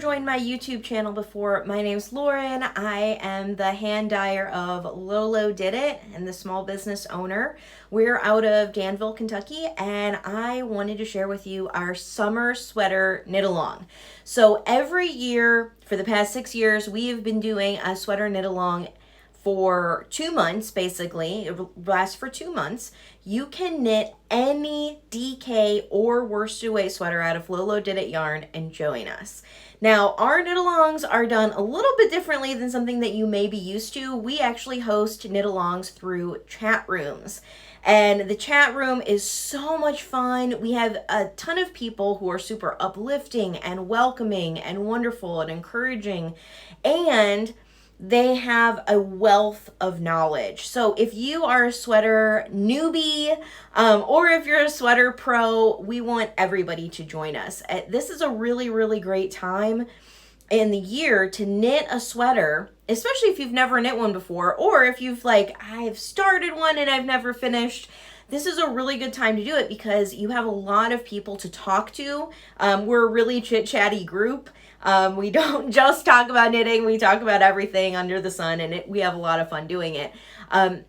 joined my YouTube channel before, my name's Lauren. I am the hand dyer of Lolodidit and the small business owner. We're out of Danville, Kentucky, and I wanted to share with you our summer sweater knit along. So every year for the past 6 years, we have been doing a sweater knit along for 2 months, basically. It lasts for 2 months. You can knit any DK or worsted weight sweater out of Lolodidit yarn and join us. Now, our knit-alongs are done a little bit differently than something that you may be used to. We actually host knit-alongs through chat rooms. And the chat room is so much fun. We have a ton of people who are super uplifting and welcoming and wonderful and encouraging. And they have a wealth of knowledge. So if you are a sweater newbie, or if you're a sweater pro, we want everybody to join us. This is a really, really great time in the year to knit a sweater, especially if you've never knit one before, or if you've I've started one and I've never finished. This is a really good time to do it because you have a lot of people to talk to. We're a really chit-chatty group. We don't just talk about knitting, we talk about everything under the sun, and we have a lot of fun doing it.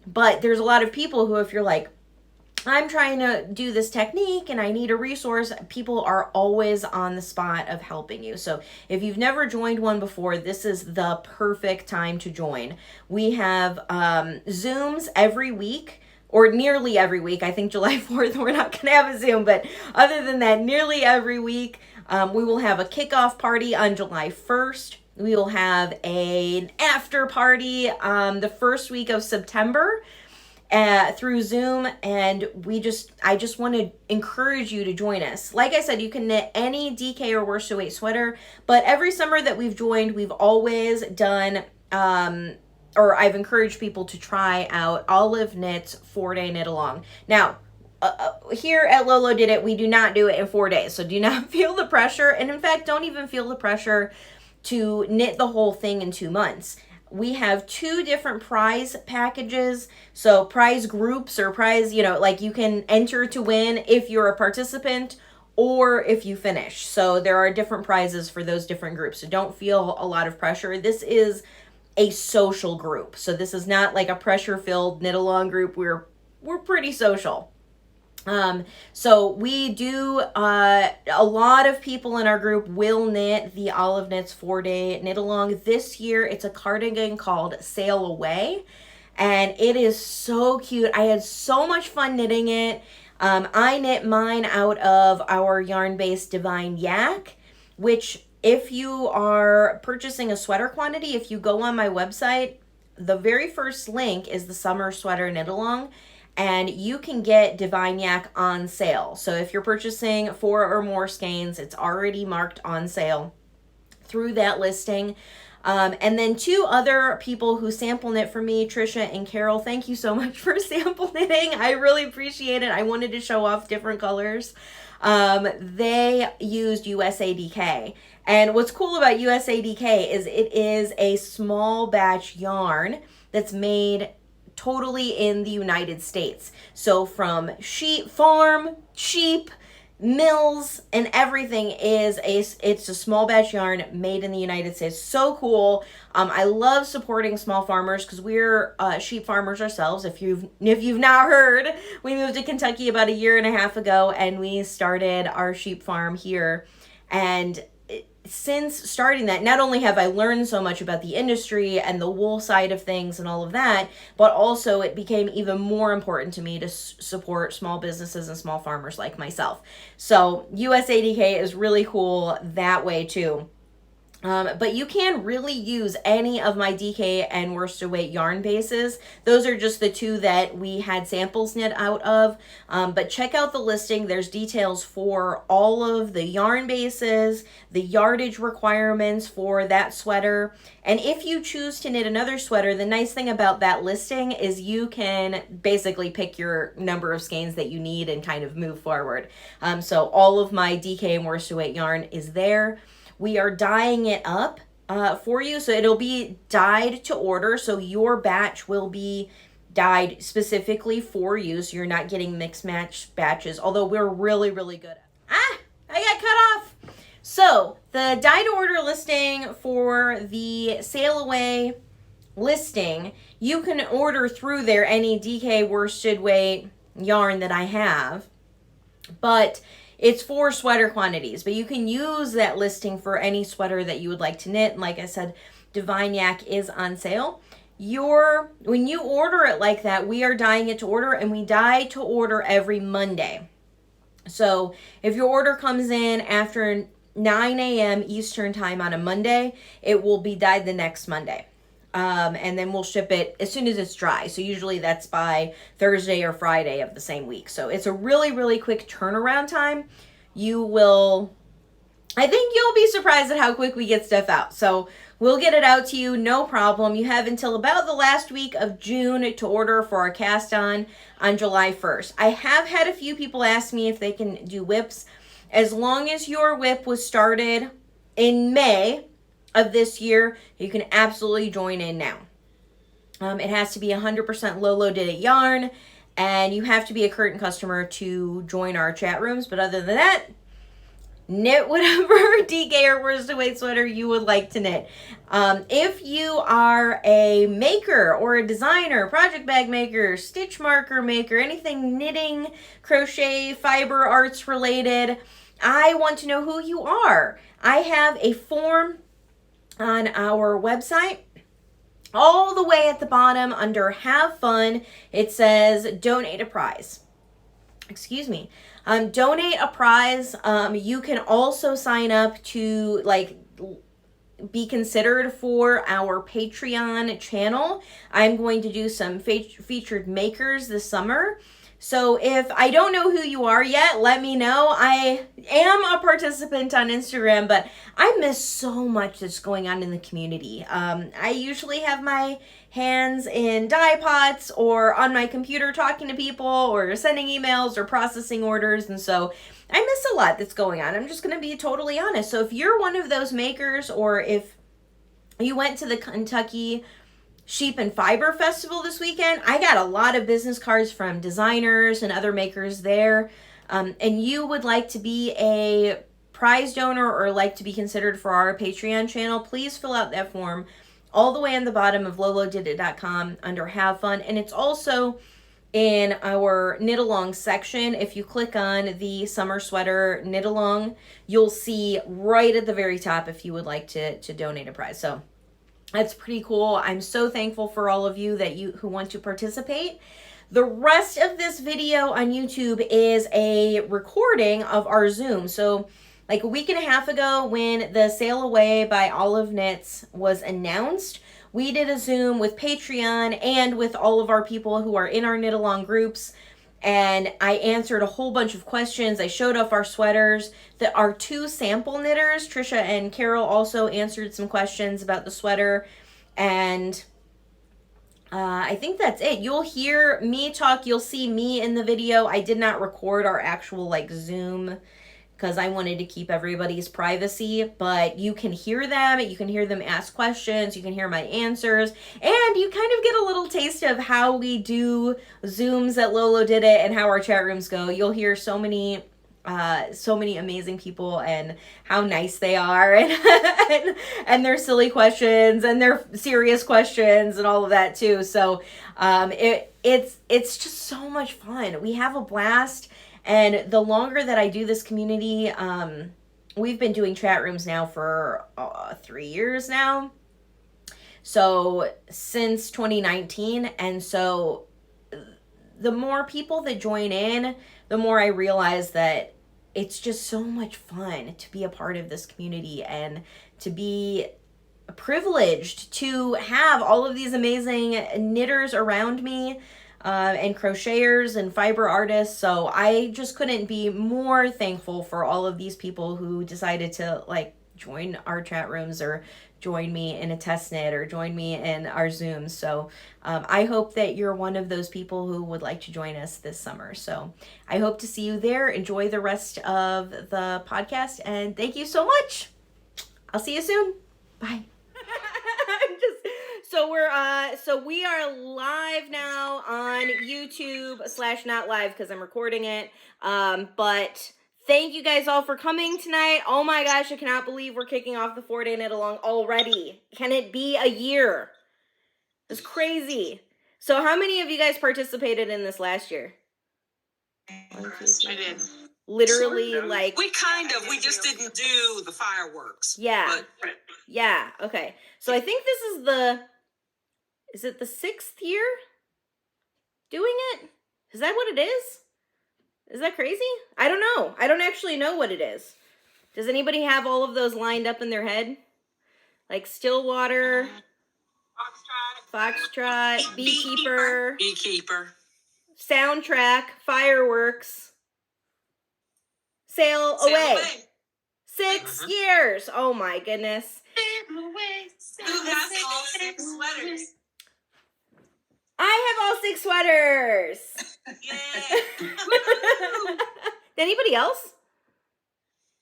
But there's a lot of people who, if you're like, I'm trying to do this technique and I need a resource, people are always on the spot of helping you. So if you've never joined one before, this is the perfect time to join. We have Zooms every week, or nearly every week. I think July 4th, we're not going to have a Zoom, but other than that, nearly every week, we will have a kickoff party on July 1st. We will have an after party the first week of September through Zoom, and I just want to encourage you to join us. Like I said, you can knit any DK or worsted weight sweater, but every summer that we've joined, we've always done or I've encouraged people to try out Olive Knit's 4-day knit along. Now, here at Lolodidit, we do not do it in 4 days, so do not feel the pressure, and in fact, don't even feel the pressure to knit the whole thing in 2 months. We have 2 different prize packages, so prize groups or prize, you can enter to win if you're a participant or if you finish. So there are different prizes for those different groups, so don't feel a lot of pressure. This is a social group, so this is not like a pressure-filled knit-along group. We're pretty social. So we do, a lot of people in our group will knit the Olive Knit's 4-day knit along. This year, it's a cardigan called Sail Away, and it is so cute. I had so much fun knitting it. I knit mine out of our yarn-based Divine Yak, which if you are purchasing a sweater quantity, if you go on my website, the very first link is the summer sweater knit along, and you can get Divine Yak on sale. So if you're purchasing 4 or more skeins, it's already marked on sale through that listing. And then 2 other people who sample knit for me, Trisha and Carol, thank you so much for sample knitting. I really appreciate it. I wanted to show off different colors. They used USADK. And what's cool about USADK is it is a small batch yarn that's made totally in the United States. So from farm, sheep, mills, and everything it's a small batch yarn made in the United States. So cool. I love supporting small farmers because we're sheep farmers ourselves. If you've not heard, we moved to Kentucky about 1.5 years ago, and we started our sheep farm here. And since starting that, not only have I learned so much about the industry and the wool side of things and all of that, but also it became even more important to me to support small businesses and small farmers like myself. So USADK is really cool that way too. But you can really use any of my DK and worsted weight yarn bases. Those are just the 2 that we had samples knit out of. But check out the listing. There's details for all of the yarn bases, the yardage requirements for that sweater. And if you choose to knit another sweater, the nice thing about that listing is you can basically pick your number of skeins that you need and kind of move forward. So all of my DK and worsted weight yarn is there. We are dyeing it up for you, so it'll be dyed to order, so your batch will be dyed specifically for you, so you're not getting mixed match batches, although we're really, really good at it. I got cut off! So the dye to order listing for the sail away listing, you can order through there any DK worsted weight yarn that I have, but it's for sweater quantities. But you can use that listing for any sweater that you would like to knit. And like I said, Divine Yak is on sale. When you order it like that, we are dyeing it to order, and we dye to order every Monday. So if your order comes in after 9 a.m. Eastern time on a Monday, it will be dyed the next Monday. And then we'll ship it as soon as it's dry. So usually that's by Thursday or Friday of the same week. So it's a really, really quick turnaround time. I think you'll be surprised at how quick we get stuff out. So we'll get it out to you, no problem. You have until about the last week of June to order for our cast on July 1st. I have had a few people ask me if they can do whips. As long as your whip was started in May of this year, you can absolutely join in now. It has to be 100% Lolodidit yarn, and you have to be a current customer to join our chat rooms. But other than that, knit whatever DK or worsted weight sweater you would like to knit. If you are a maker or a designer, project bag maker, stitch marker maker, anything knitting, crochet, fiber arts related, I want to know who you are. I have a form on our website. All the way at the bottom under Have Fun, it says Donate a Prize. Excuse me. Donate a prize. You can also sign up to be considered for our Patreon channel. I'm going to do some featured makers this summer. So if I don't know who you are yet, let me know. I am a participant on Instagram, but I miss so much that's going on in the community. I usually have my hands in dye pots or on my computer talking to people or sending emails or processing orders. And so I miss a lot that's going on. I'm just going to be totally honest. So if you're one of those makers, or if you went to the Kentucky Sheep and Fiber Festival this weekend, I got a lot of business cards from designers and other makers there. And you would like to be a prize donor or like to be considered for our Patreon channel, please fill out that form all the way on the bottom of lolodidit.com under Have Fun. And it's also in our knit along section. If you click on the summer sweater knit along, you'll see right at the very top if you would like to donate a prize. So that's pretty cool. I'm so thankful for all of you who want to participate. The rest of this video on YouTube is a recording of our Zoom. So like a week and a half ago, when the Sail Away by Olive Knits was announced, we did a Zoom with Patreon and with all of our people who are in our knit along groups. And I answered a whole bunch of questions. I showed off our sweaters. Our two sample knitters, Trisha and Carol, also answered some questions about the sweater. And I think that's it. You'll hear me talk. You'll see me in the video. I did not record our actual Zoom because I wanted to keep everybody's privacy, but you can hear them. You can hear them ask questions. You can hear my answers, and you kind of get a little taste of how we do Zooms at Lolodidit and how our chat rooms go. You'll hear so many amazing people and how nice they are, and their silly questions and their serious questions and all of that too. So it's just so much fun. We have a blast. And the longer that I do this community, we've been doing chat rooms now for 3 years now. So since 2019. And so the more people that join in, the more I realize that it's just so much fun to be a part of this community and to be privileged to have all of these amazing knitters around me. And crocheters and fiber artists. So I just couldn't be more thankful for all of these people who decided to join our chat rooms or join me in a test knit or join me in our Zooms. So I hope that you're one of those people who would like to join us this summer. So I hope to see you there. Enjoy the rest of the podcast, and thank you so much. I'll see you soon. Bye. So we are live now on YouTube / not live because I'm recording it. But Thank you guys all for coming tonight. Oh my gosh, I cannot believe we're kicking off the 4-day knit along already. Can it be a year? It's crazy. So how many of you guys participated in this last year? I did. Literally, Sort of. like... We just didn't do the fireworks. Yeah. But... Yeah, okay. So I think this is is it the 6th year doing it? Is that what it is? Is that crazy? I don't know. I don't actually know what it is. Does anybody have all of those lined up in their head? Like Stillwater, Foxtrot, Beekeeper, Soundtrack, Fireworks, Sail Away. 6 years. Oh my goodness. Who has all 6 sweaters? I have all 6 sweaters. Yay. Anybody else?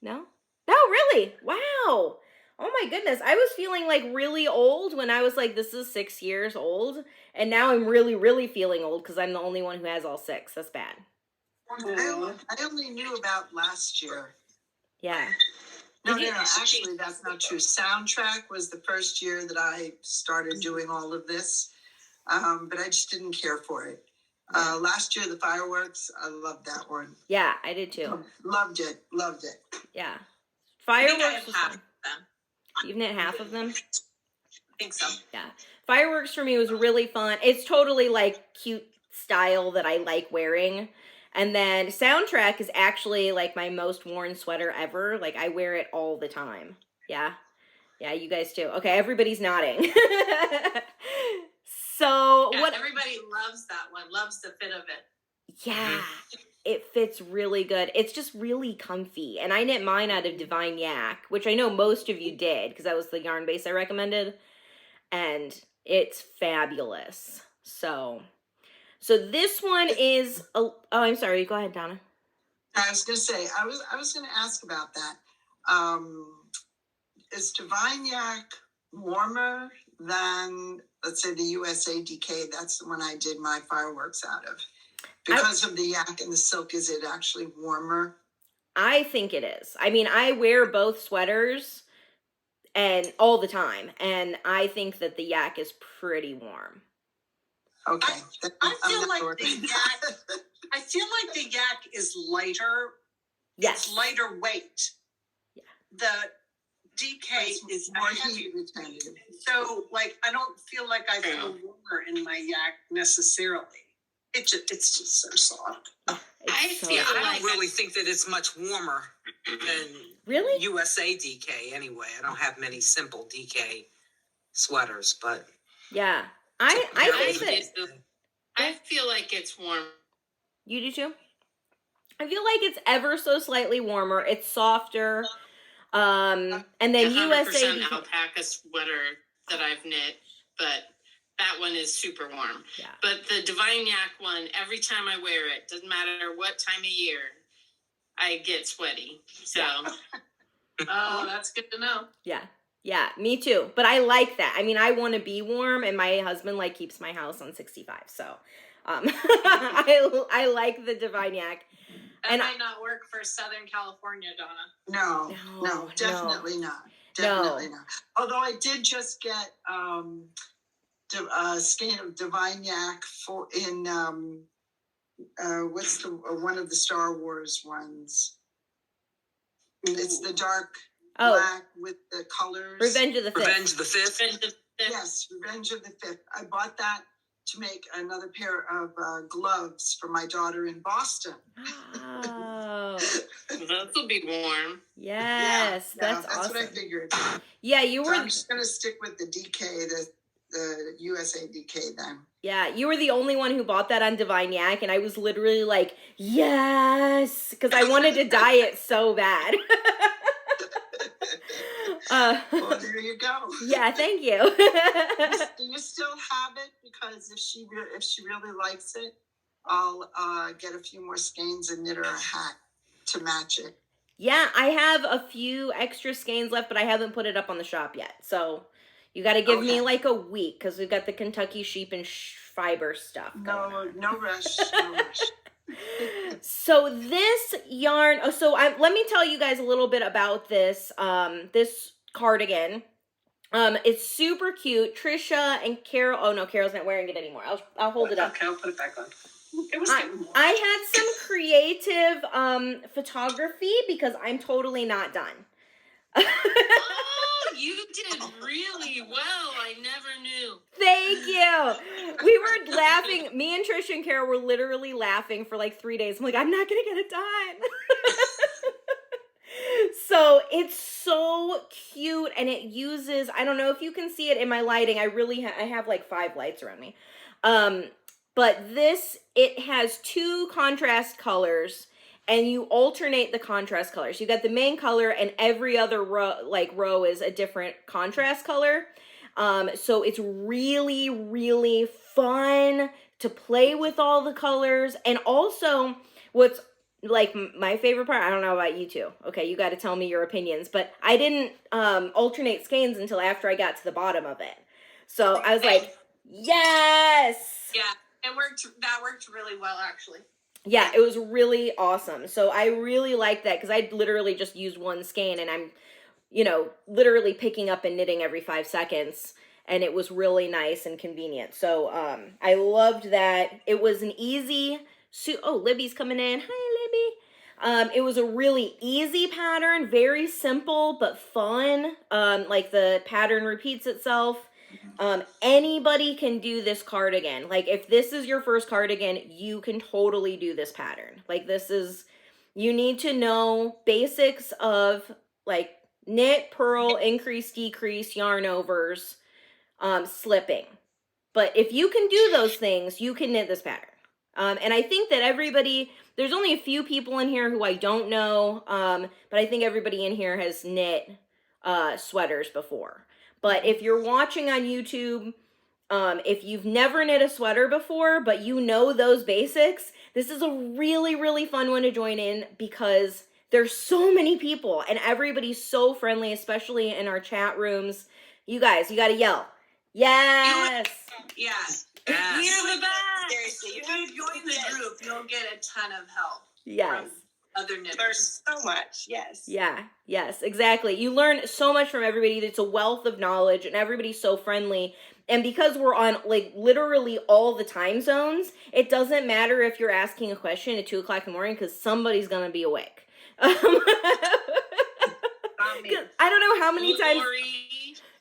No? No, really? Wow. Oh my goodness. I was feeling like really old when I was like, this is 6 years old. And now I'm really, really feeling old because I'm the only one who has all 6. That's bad. I only knew about last year. Yeah. No, actually, that's not true. Soundtrack was the first year that I started doing all of this, but I just didn't care for it. Last year, the fireworks, I loved that one. Yeah, I did too. Loved it. Yeah. Fireworks was half fun. of them. You've knit half of them? I think so. Yeah. Fireworks for me was really fun. It's totally like cute style that I like wearing. And then Soundtrack is actually like my most worn sweater ever. Like I wear it all the time. Yeah. Yeah, you guys too. Okay, everybody's nodding. So Yeah, what everybody loves that one. Loves the fit of it. Yeah. It fits really good. It's just really comfy. And I knit mine out of Divine Yak, which I know most of you did because that was the yarn base I recommended. And it's fabulous. So this one is oh, I'm sorry. Go ahead, Donna. I was going to say, I was going to ask about that. Is Divine Yak warmer than, let's say, the USA DK? That's the one I did my fireworks out of. Because of the yak and the silk, is it actually warmer? I think it is. I mean, I wear both sweaters and all the time, and I think that the yak is pretty warm. Okay. I feel like the yak is lighter. Yes. It's lighter weight. Yeah. The DK is more heavy. heat retentive. So, like, I don't feel like I feel warmer in my yak necessarily. It's just so soft. I don't really think that it's much warmer than really USA DK anyway. I don't have many simple DK sweaters, but yeah, I think that I feel like it's warm. You do too? I feel like it's ever so slightly warmer. It's softer. And then 100% USA alpaca sweater that I've knit, but that one is super warm. Yeah. But the Divine Yak one, every time I wear it, doesn't matter what time of year, I get sweaty. So, Oh, that's good to know. Yeah. Yeah, me too. But I like that. I mean, I want to be warm, and my husband like keeps my house on 65. So, I like the Divine Yak. That might not work for Southern California, Donna. No, definitely not. Definitely not. Although I did just get a skein of Divine Yak in what's the one of the Star Wars ones? It's the dark black with the colors. Revenge of the Fifth. Revenge of the Fifth. Yes, Revenge of the Fifth. I bought that to make another pair of gloves for my daughter in Boston. Oh. Those will be warm. Yes, that's awesome. That's what I figured. Yeah, you were. So I'm just going to stick with the DK, the USA DK then. Yeah, you were the only one who bought that on Divine Yak, and I was literally like, yes, because I wanted to dye it so bad. Well, there you go. Yeah, thank you. Do you still have it? Because if she really likes it, I'll get a few more skeins and knit her a hat to match it. Yeah, I have a few extra skeins left, but I haven't put it up on the shop yet. So you got to give me like a week because we've got the Kentucky sheep and fiber stuff. No rush. No rush. So this yarn, let me tell you guys a little bit about this, this cardigan. It's super cute. Trisha and Carol, oh no, Carol's not wearing it anymore. I'll hold it up. Okay, I'll put it back on. It was I had some creative photography because I'm totally not done. Oh, you did really well. I never knew. Thank you. We were laughing. Me and Trisha and Carol were literally laughing for like 3 days. I'm like, I'm not going to get it done. So it's so cute, and it uses, I don't know if you can see it in my lighting. I have like 5 lights around me. But it has 2 contrast colors, and you alternate the contrast colors. You got the main color, and every other row is a different contrast color. So it's really, really fun to play with all the colors. And also, what's like my favorite part, I don't know about you two. Okay, you got to tell me your opinions. But I didn't alternate skeins until after I got to the bottom of it. So I was like, yes! Yeah, that worked really well, actually. Yeah, it was really awesome. So I really like that because I literally just used 1 skein, and I'm, literally picking up and knitting every 5 seconds. And it was really nice and convenient. So I loved that. It was an easy, Libby's coming in. Hi, Libby. It was a really easy pattern, very simple but fun. Like the pattern repeats itself. Anybody can do this cardigan. Like if this is your first cardigan, you can totally do this pattern. Like you need to know basics of like knit, purl, increase, decrease, yarn overs, slipping. But if you can do those things, you can knit this pattern. And I think that there's only a few people in here who I don't know, but I think everybody in here has knit sweaters before. But if you're watching on YouTube, if you've never knit a sweater before, but you know those basics, this is a really, really fun one to join in because there's so many people and everybody's so friendly, especially in our chat rooms. You guys, you got to yell. Yes. Yeah. Yes. You're the best. Seriously, if you join the group, you'll get a ton of help. Yes. From other knitters. There's so much. Yes. Yeah, yes, exactly. You learn so much from everybody. It's a wealth of knowledge and everybody's so friendly. And because we're on like literally all the time zones, it doesn't matter if you're asking a question at 2 o'clock in the morning because somebody's going to be awake. I don't know how many times.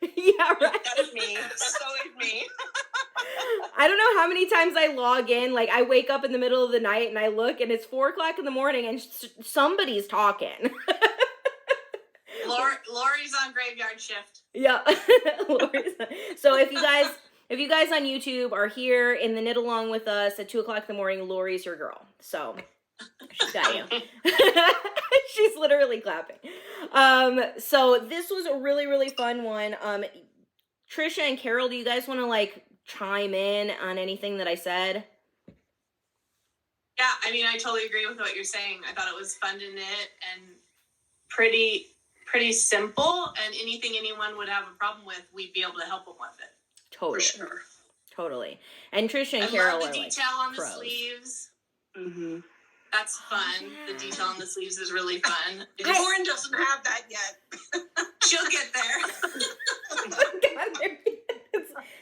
Yeah, right. That's me. That's always me. I don't know how many times I log in. Like I wake up in the middle of the night and I look and it's 4 o'clock in the morning and somebody's talking. Lori's on graveyard shift. Yeah. So if you guys on YouTube are here in the knit along with us at 2 o'clock in the morning, Lori's your girl. So she's got you. She's literally clapping. So this was a really, really fun one. Trisha and Carol, do you guys want to like chime in on anything that I said? Yeah, I mean, I totally agree with what you're saying. I thought it was fun to knit and pretty simple, and anything anyone would have a problem with, we'd be able to help them with it. Totally. For sure. Totally. And Trisha and I Carol love the are detail like on the pros. sleeves. Mm-hmm. That's fun. Yeah. The detail on the sleeves is really fun. Lauren doesn't have that yet. She'll get there.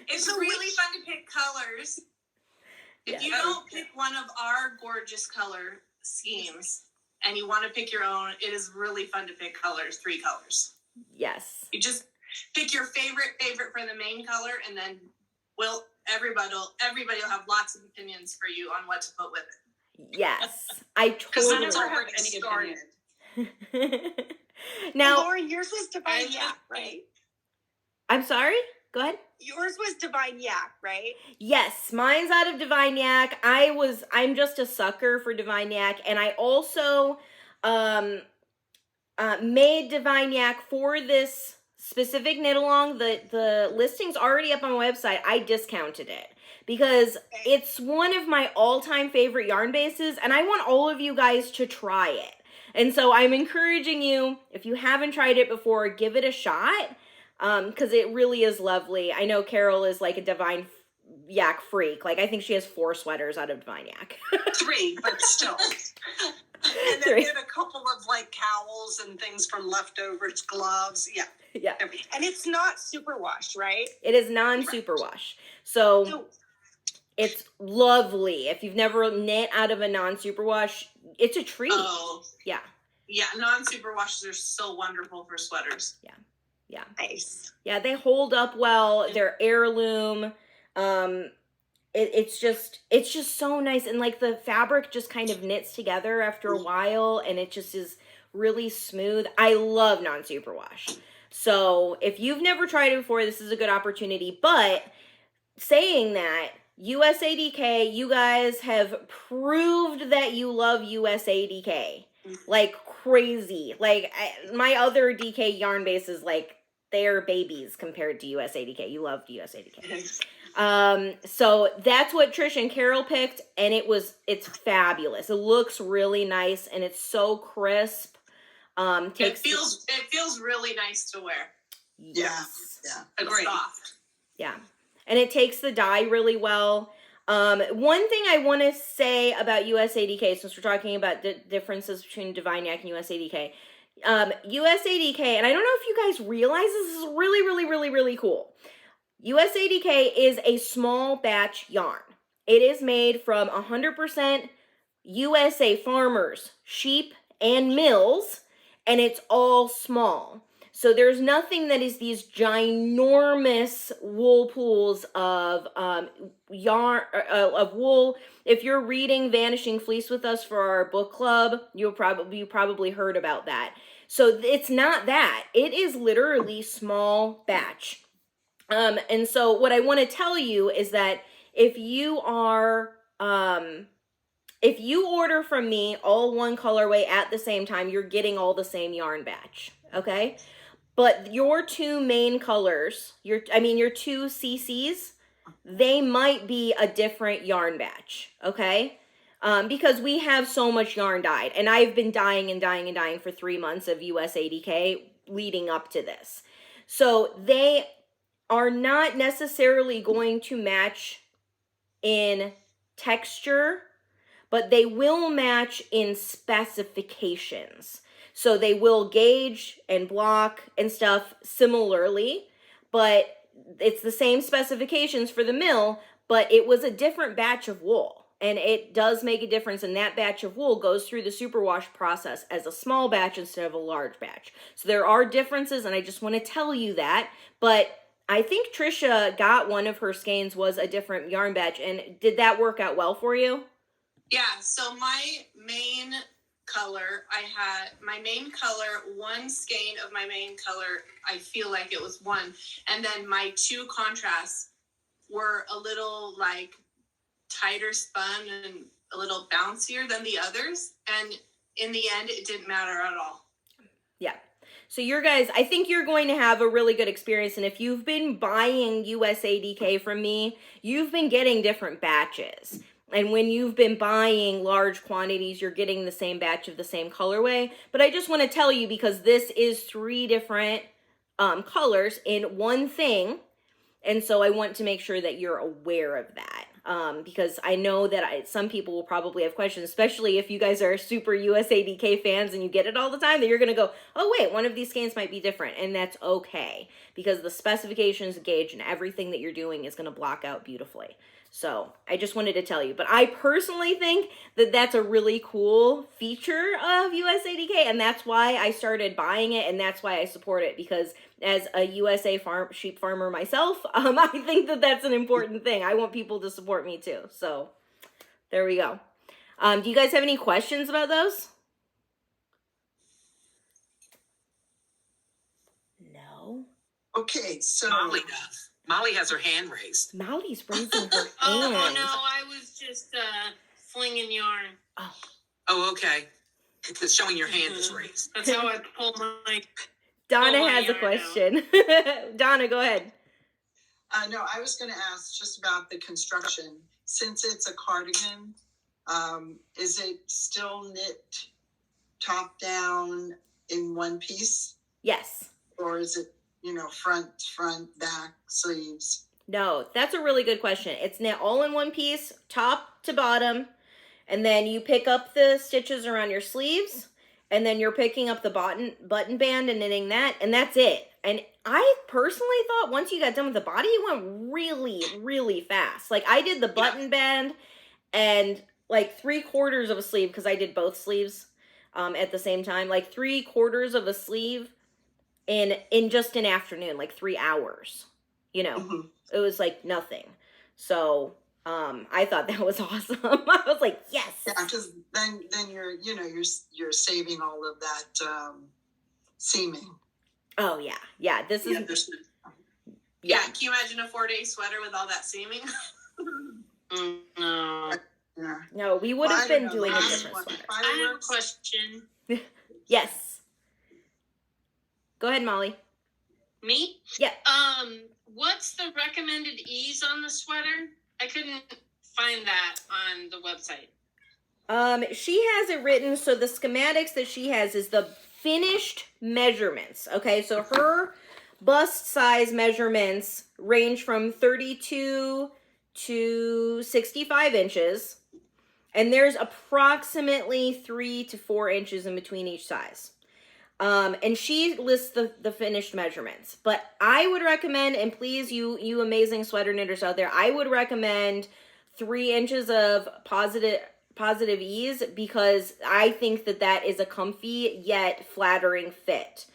It's really fun to pick colors. If you don't pick one of our gorgeous color schemes and you want to pick your own, it is really fun to pick colors, 3 colors. Yes. You just pick your favorite for the main color, and then everybody will have lots of opinions for you on what to put with it. Yes. I totally never have any opinion. Now, Lauren, yours was Divine Yak, right? I'm sorry? Go ahead. Yours was Divine Yak, right? Yes, mine's out of Divine Yak. I'm just a sucker for Divine Yak, and I also made Divine Yak for this specific knit along. The listing's already up on my website. I discounted it because it's one of my all-time favorite yarn bases, and I want all of you guys to try it. And so I'm encouraging you, if you haven't tried it before, give it a shot. Because it really is lovely. I know Carol is like a Divine yak freak. Like, I think she has 4 sweaters out of Divine Yak. 3, but still. And then 3. get a couple of like cowls and things from leftovers, gloves. Yeah. Yeah. Everything. And it's not superwash, right? It is non-superwash. So it's lovely. If you've never knit out of a non-superwash, it's a treat. Oh, Yeah. yeah. Non-superwashes are so wonderful for sweaters. Yeah. Nice. Yeah, they hold up well. They're heirloom. It's just so nice, and like the fabric just kind of knits together after a while, and it just is really smooth. I love non-superwash. So if you've never tried it before, this is a good opportunity. But saying that, USADK, you guys have proved that you love USADK like crazy. Like my other DK yarn bases, like they're babies compared to USADK. You loved USADK. So that's what Trish and Carol picked, and it's fabulous. It looks really nice, and it's so crisp. It feels really nice to wear. Yes. Yeah. It's Agreed. soft. Yeah. And it takes the dye really well. One thing I want to say about USADK, since we're talking about the differences between Divine Yak and USADK, USADK, and I don't know if you guys realize this is really, really, really, really cool. USADK is a small batch yarn. It is made from 100% USA farmers, sheep, and mills, and it's all small. So there's nothing that is these ginormous wool pools of yarn of wool. If you're reading Vanishing Fleece with us for our book club, you probably heard about that. So it's not that. It is literally small batch. And so what I want to tell you is that if you order from me all one colorway at the same time, you're getting all the same yarn batch, okay? But your 2 main colors, your 2 CCs, they might be a different yarn batch, okay? Because we have so much yarn dyed, and I've been dyeing and dyeing and dyeing for 3 months of USADK leading up to this. So they are not necessarily going to match in texture, but they will match in specifications. So they will gauge and block and stuff similarly, but it's the same specifications for the mill, but it was a different batch of wool. And it does make a difference, and that batch of wool goes through the superwash process as a small batch instead of a large batch. So there are differences, and I just want to tell you that. But I think Trisha got one of her skeins was a different yarn batch, and did that work out well for you? Yeah, so my main color, one skein of my main color, I feel like it was 1. And then my 2 contrasts were a little like tighter spun and a little bouncier than the others. And in the end, it didn't matter at all. Yeah. So I think you're going to have a really good experience. And if you've been buying USADK from me, you've been getting different batches. And when you've been buying large quantities, you're getting the same batch of the same colorway. But I just want to tell you, because this is 3 different colors in one thing. And so I want to make sure that you're aware of that. Because I know that some people will probably have questions, especially if you guys are super USADK fans and you get it all the time, that you're going to go, oh wait, one of these skeins might be different. And that's okay, because the specifications, gauge, and everything that you're doing is going to block out beautifully. So I just wanted to tell you. But I personally think that that's a really cool feature of USADK, and that's why I started buying it, and that's why I support it, because as a USA sheep farmer myself, I think that that's an important thing. I want people to support me too. So there we go. Do you guys have any questions about those? No. Okay, so Molly does. Molly has her hand raised. Molly's raising her hand. Oh no, I was just flinging yarn. Oh, okay. It's showing your hand is raised. That's how I pull my. Donna my has a yarn question. Donna, go ahead. no, I was going to ask just about the construction. Since it's a cardigan, is it still knit top down in one piece, Yes. or is it front, back, sleeves? No, that's a really good question. It's now all in one piece, top to bottom, and then you pick up the stitches around your sleeves, and then you're picking up the button band and knitting that, and that's it. And I personally thought once you got done with the body, it went really, really fast. Like I did the button band and like 3/4 of a sleeve, because I did both sleeves at the same time, like 3/4 of a sleeve in just an afternoon, like 3 hours. You know, it was like nothing. So I thought that was awesome. I was like, yes. Yeah, because then you're saving all of that seaming. Oh yeah. This is Yeah, can you imagine a 4-day sweater with all that seaming? No. Yeah. No, we would have been doing a different sweater. I have a question. Yes. Go ahead, Molly. Me? Yeah. What's the recommended ease on the sweater? I couldn't find that on the website. She has it written, so the schematics that she has is the finished measurements. Okay, so her bust size measurements range from 32 to 65 inches, and there's approximately 3 to 4 inches in between each size. And she lists the finished measurements, but I would recommend, and please, you amazing sweater knitters out there, I would recommend 3 inches of positive ease, because I think that is a comfy yet flattering fit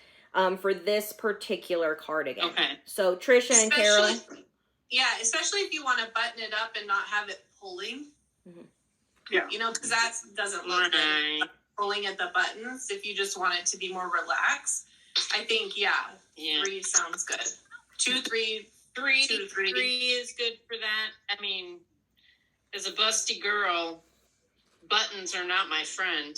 for this particular cardigan. Okay. So Trisha and Carol. Yeah, especially if you want to button it up and not have it pulling. Mm-hmm. Yeah. You know, because that doesn't look good. Pulling at the buttons, if you just want it to be more relaxed, I think 3 sounds good. 2, 3, 3 to 3. 3 is good for that. I mean, as a busty girl, buttons are not my friend.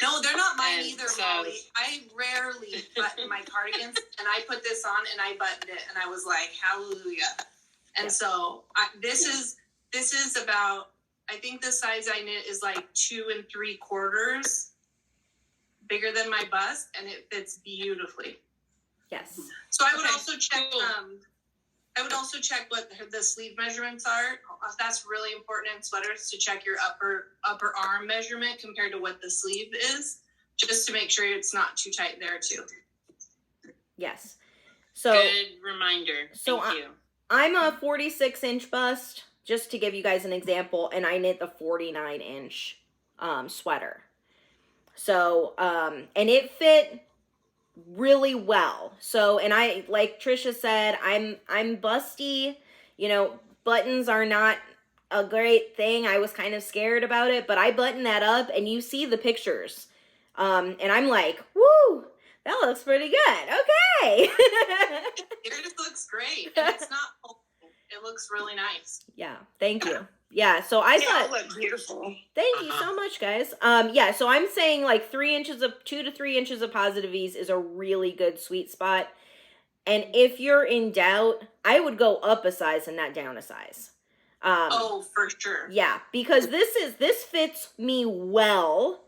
No, they're not mine And either, so- Molly. I rarely button my cardigans, and I put this on and I buttoned it, and I was like, hallelujah. And so this is about, I think the size I knit is like 2 3/4, bigger than my bust, and it fits beautifully. Yes. So I would also check. I would also check what the sleeve measurements are. That's really important in sweaters, to check your upper arm measurement compared to what the sleeve is, just to make sure it's not too tight there too. Yes. So Good reminder. So Thank you. I'm a 46-inch bust, just to give you guys an example, and I knit the 49-inch sweater. So, and it fit really well. So, and I, like Trisha said, I'm busty, you know, buttons are not a great thing. I was kind of scared about it, but I buttoned that up, and you see the pictures. And I'm like, woo, that looks pretty good. Okay. Yours looks great, and it's not pulling. It looks really nice. Yeah, thank you. Yeah, so I thought, look beautiful. thank you so much, guys. Yeah, so I'm saying like 2 to 3 inches of positive ease is a really good sweet spot. And if you're in doubt, I would go up a size and not down a size. For sure. Yeah, because this fits me well,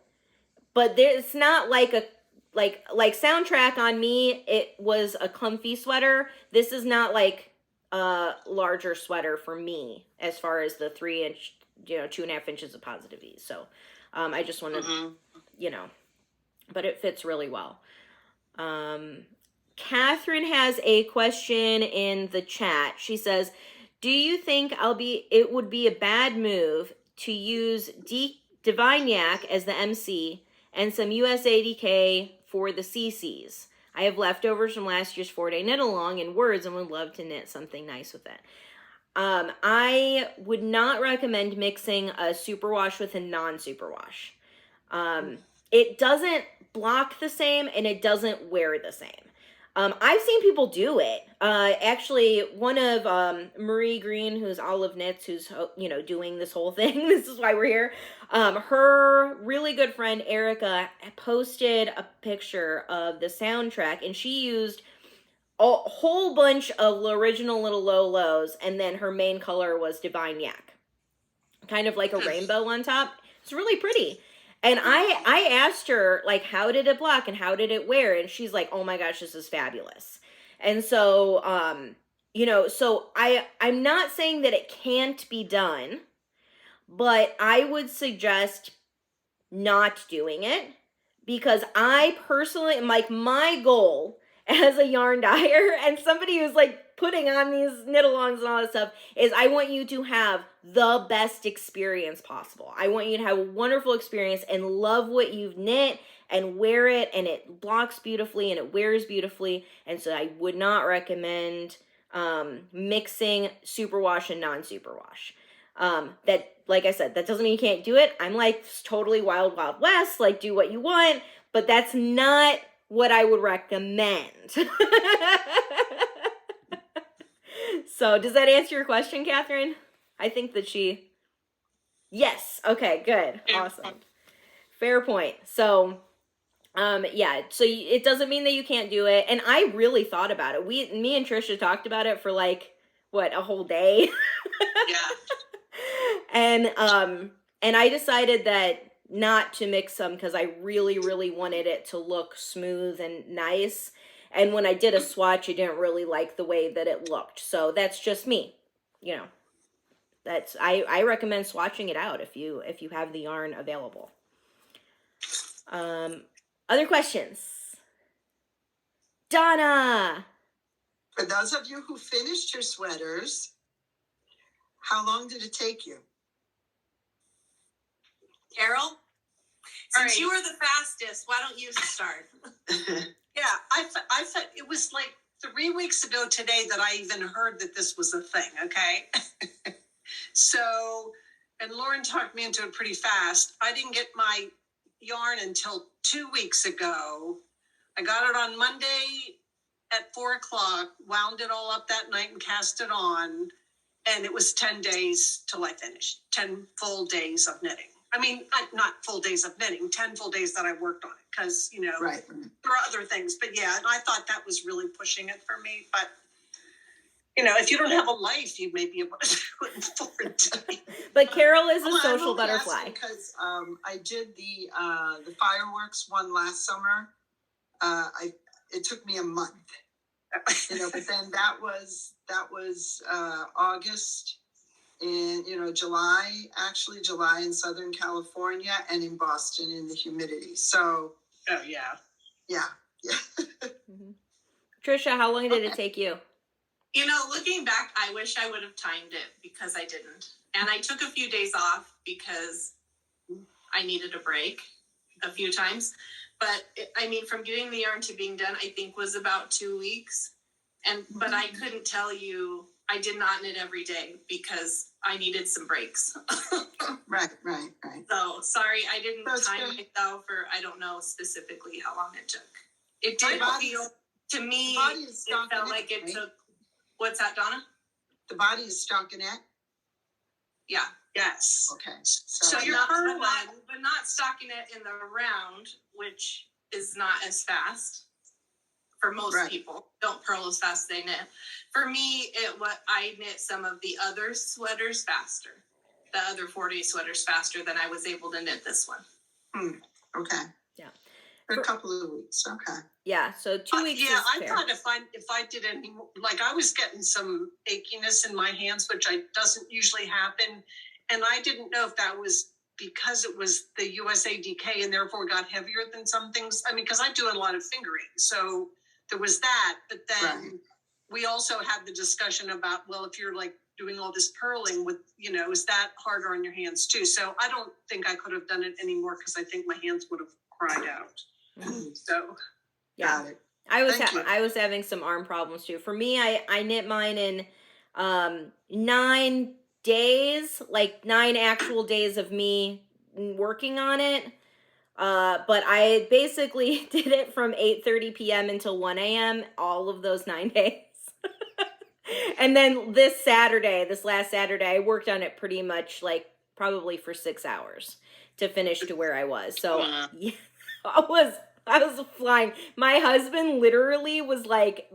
but it's not like a like Soundtrack on me. It was a comfy sweater. This is not like a larger sweater for me as far as the 3 inch, 2.5 inches of positive ease. So I just wanted, but it fits really well. Catherine has a question in the chat. She says, do you think it would be a bad move to use Divine-Yak as the MC and some USADK for the CCs? I have leftovers from last year's 4-day knit along in words and would love to knit something nice with it. I would not recommend mixing a superwash with a non-superwash. It doesn't block the same and it doesn't wear the same. I've seen people do it. Actually, one of Marie Green, who's Olive Knits, who's doing this whole thing. This is why we're here. Her really good friend Erica posted a picture of the Soundtrack, and she used a whole bunch of original little Lolos, and then her main color was Divine-Yak, kind of like a rainbow on top. It's really pretty. And I asked her, like, how did it block and how did it wear? And she's like, oh my gosh, this is fabulous. And so, so I'm not saying that it can't be done, but I would suggest not doing it, because I personally, like, my goal as a yarn dyer and somebody who's like putting on these knit-alongs and all that stuff is I want you to have the best experience possible. I want you to have a wonderful experience and love what you've knit and wear it, and it blocks beautifully and it wears beautifully. And so I would not recommend mixing superwash and non-superwash. That, like I said, that doesn't mean you can't do it. I'm like totally wild west, like do what you want, but that's not what I would recommend. So does that answer your question, Catherine? I think that yes. Okay, good. Awesome. Fair point. So, yeah, so it doesn't mean that you can't do it. And I really thought about it. Me and Trisha talked about it for like, what, a whole day? Yeah. And I decided that not to mix them because I really, really wanted it to look smooth and nice. And when I did a swatch, I didn't really like the way that it looked. So that's just me, I recommend swatching it out if you have the yarn available. Other questions? Donna. For those of you who finished your sweaters, how long did it take you? Carol, since right. you were the fastest, why don't you start? Yeah, I thought it was like 3 weeks ago today that I even heard that this was a thing, okay? So, and Lauren talked me into it pretty fast. I didn't get my yarn until 2 weeks ago. I got it on Monday at 4:00, wound it all up that night and cast it on. And it was 10 days till I finished, 10 full days of knitting. I mean, not full days of knitting, 10 full days that I worked on it because, Right. there are other things. But yeah, and I thought that was really pushing it for me. But, if you don't have a life, you may be able to do it in 4 days. But Carol is a Well, social I'm only butterfly. asking because I did the fireworks one last summer. It took me a month, but then that was August and July in Southern California and in Boston in the humidity. So Oh, yeah. yeah. Mm-hmm. Trisha, how long did it take you? Looking back, I wish I would have timed it because I didn't. And I took a few days off because I needed a break a few times. But from getting the yarn to being done, I think was about 2 weeks. But I couldn't tell you, I did not knit every day because I needed some breaks. Right. So sorry, I didn't That's time good. it though I don't know specifically how long it took. It did body- feel, to me, the body is it felt stockinette, like it right? took, what's that, Donna? The body is stockinette. Yeah. Yes. Okay. So you're But purling. not stocking it in the round, which is not as fast for most Right. people. Don't purl as fast as they knit. For me, I knit some of the other sweaters faster. The other 4-day sweaters faster than I was able to knit this one. Okay. Yeah. For a couple of weeks. Okay. Yeah, so 2 weeks Yeah, is I fair. thought if I did any, like I was getting some achiness in my hands, which doesn't usually happen. And I didn't know if that was because it was the USADK and therefore got heavier than some things. Because I do a lot of fingering. So there was that. But then Right. we also had the discussion about, well, if you're like doing all this purling with, is that harder on your hands too? So I don't think I could have done it anymore because I think my hands would have cried out. Mhm. So Yeah. Got it. I Thank was you. having some arm problems too. For me, I knit mine in 9 days, like 9 actual days of me working on it. But I basically did it from 8:30 p.m. until 1 a.m. all of those 9 days. And then this last Saturday, I worked on it pretty much like probably for 6 hours to finish to where I was. So Wow. yeah, I was flying. My husband literally was like,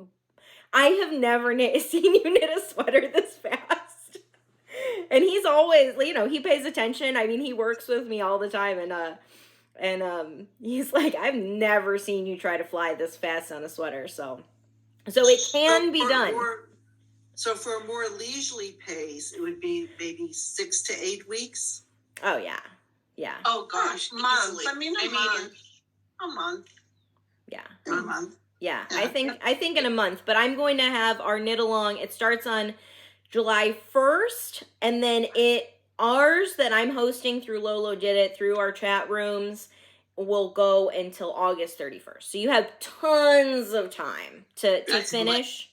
I have never seen you knit a sweater this fast. And he's always, he pays attention. He works with me all the time. And he's like, I've never seen you try to fly this fast on a sweater. So it can be done. So for a more leisurely pace, it would be maybe 6 to 8 weeks. Oh yeah. Yeah. Oh gosh, month. easily. I mean, a month. Yeah. In a month. Yeah. Yeah. I think in a month, but I'm going to have our knit along. It starts on July 1st, and then ours that I'm hosting through Lolo Did It through our chat rooms will go until August 31st. So you have tons of time to finish.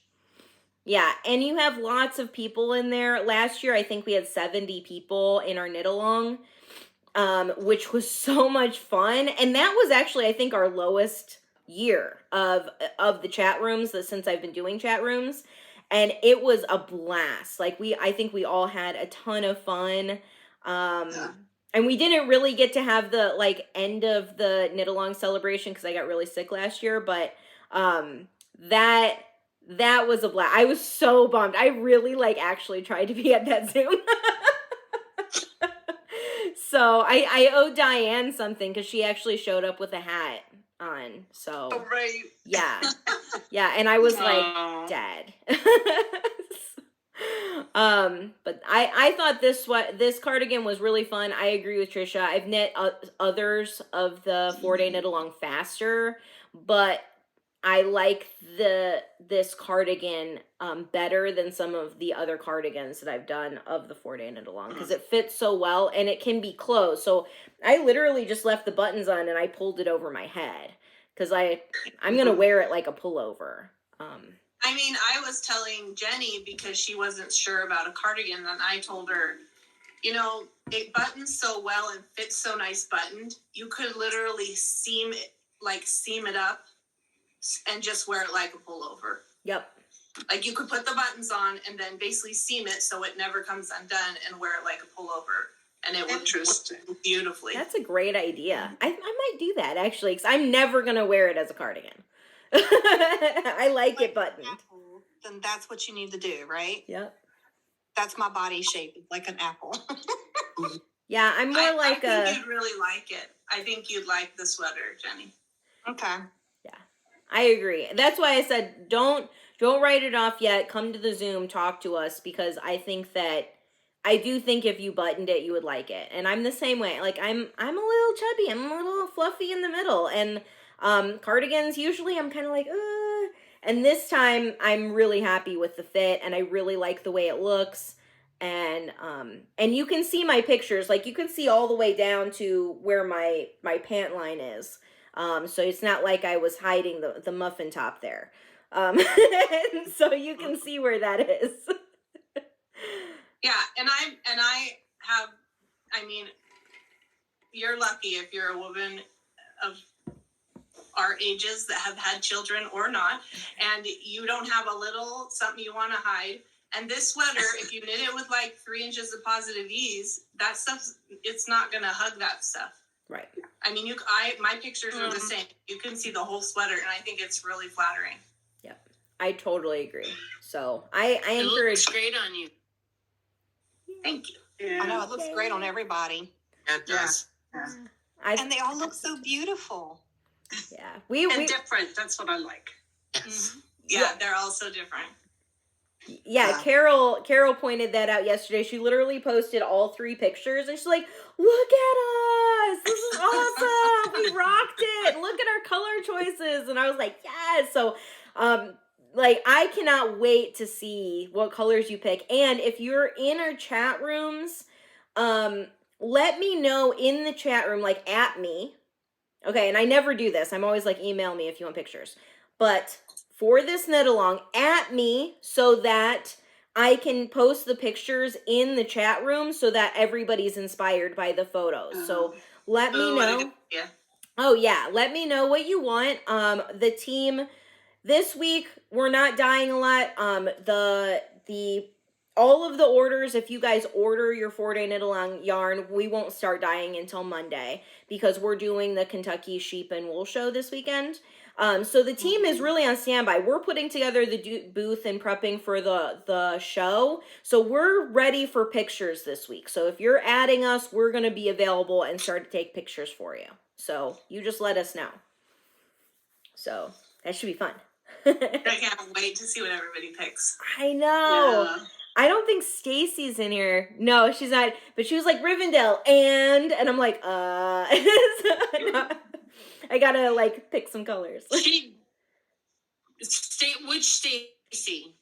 Yeah, and you have lots of people in there. Last year I think we had 70 people in our knit along, which was so much fun. And that was actually, I think, our lowest year of the chat rooms since I've been doing chat rooms. And it was a blast. Like I think we all had a ton of fun. And we didn't really get to have the end of the knit along celebration because I got really sick last year, but that was a blast. I was so bummed. I really actually tried to be at that Zoom. So I owe Diane something because she actually showed up with a hat on. So Oh, right. yeah. Yeah, and I was Aw. dead. But I thought this cardigan was really fun. I agree with Trisha. I've knit others of the 4-day knit along faster, but I like this cardigan better than some of the other cardigans that I've done of the 4-day knit along because it fits so well and it can be closed. So I literally just left the buttons on and I pulled it over my head because I'm gonna wear it like a pullover. I mean, I was telling Jenny because she wasn't sure about a cardigan, and I told her, you know, it buttons so well and fits so nice buttoned. You could literally seam it up and just wear it like a pullover. Yep. Like you could put the buttons on and then basically seam it so it never comes undone and wear it like a pullover. And it would work beautifully. That's a great idea. I might do that actually because I'm never gonna wear it as a cardigan. I like it buttoned. Apple, then that's what you need to do, right? Yep. That's my body shape, like an apple. Yeah, I'm more I think you'd really like it. I think you'd like the sweater, Jenny. Okay. Yeah, I agree. That's why I said don't write it off yet. Come to the Zoom, talk to us because I do think if you buttoned it, you would like it. And I'm the same way. Like I'm a little chubby. I'm a little fluffy in the middle. And cardigans, usually I'm kind of like, and this time I'm really happy with the fit and I really like the way it looks. And you can see my pictures, like you can see all the way down to where my pant line is. So it's not like I was hiding the muffin top there. So you can see where that is. Yeah, I mean, you're lucky if you're a woman of our ages that have had children or not, and you don't have a little something you want to hide. And this sweater, if you knit it with 3 inches of positive ease, that stuff, it's not going to hug that stuff. Right. I mean, my pictures are the same. You can see the whole sweater, and I think it's really flattering. Yep. I totally agree. So I It encourage. looks great on you. Thank you. Yeah. I know, it looks great on everybody. Yeah, it does. And they all look so beautiful. Yeah. And We different. That's what I like. Yes. Yeah, they're all so different. yeah, Carol pointed that out yesterday. She literally posted all 3 pictures and she's like, "Look at us. This is awesome. We rocked it. Look at our color choices." And I was like, "Yes." So I cannot wait to see what colors you pick. And if you're in our chat rooms, let me know in the chat room, at me. Okay, and I never do this. I'm always email me if you want pictures. But for this knit along, at me so that I can post the pictures in the chat room so that everybody's inspired by the photos. So let me know. Yeah. Oh yeah, let me know what you want. The team this week we're not dying a lot. All of the orders, if you guys order your 4-day knit along yarn, we won't start dyeing until Monday because we're doing the Kentucky Sheep and Wool Show this weekend. So the team is really on standby. We're putting together the booth and prepping for the show. So we're ready for pictures this week. So if you're adding us, we're going to be available and start to take pictures for you. So you just let us know. So that should be fun. I can't wait to see what everybody picks. I know. Yeah. I don't think Stacy's in here. No, she's not. But she was like Rivendell, and I'm like, I gotta like pick some colors. Which Stacy?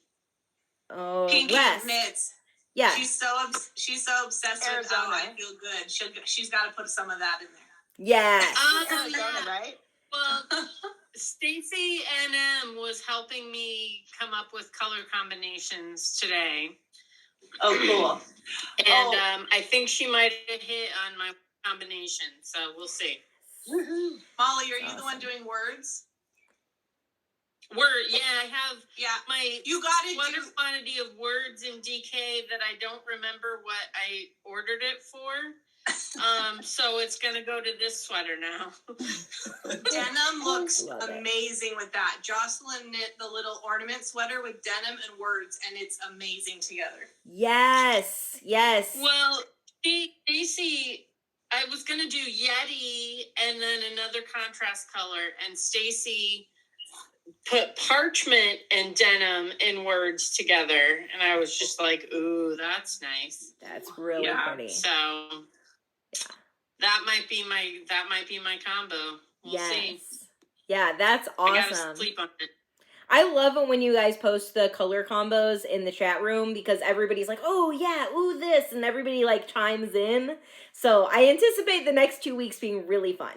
Oh, Pinky West. Knits. Yeah. She's so obsessed with Arizona. I Feel Good. She's got to put some of that in there. Yes. Arizona, Yeah. right? Well, Stacy NM was helping me come up with color combinations today. Oh, cool. And I think she might have hit on my combination, so we'll see. Molly, are you the one doing words? Yeah, I have my You got it. sweater quantity of words in DK that I don't remember what I ordered it for. So it's gonna go to this sweater now. Denim looks Love it. amazing with that. Jocelyn knit the little ornament sweater with denim and words, and it's amazing together. Yes. Yes. Well, Stacy, I was gonna do Yeti and then another contrast color, and Stacy put parchment and denim and words together, and I was just like, "Ooh, that's nice." That's really pretty. So that might be my combo. We'll see. Yes. Yeah, that's I awesome. gotta sleep on it. I love it when you guys post the color combos in the chat room because everybody's like, oh yeah, ooh this, and everybody like chimes in. So I anticipate the next 2 weeks being really fun.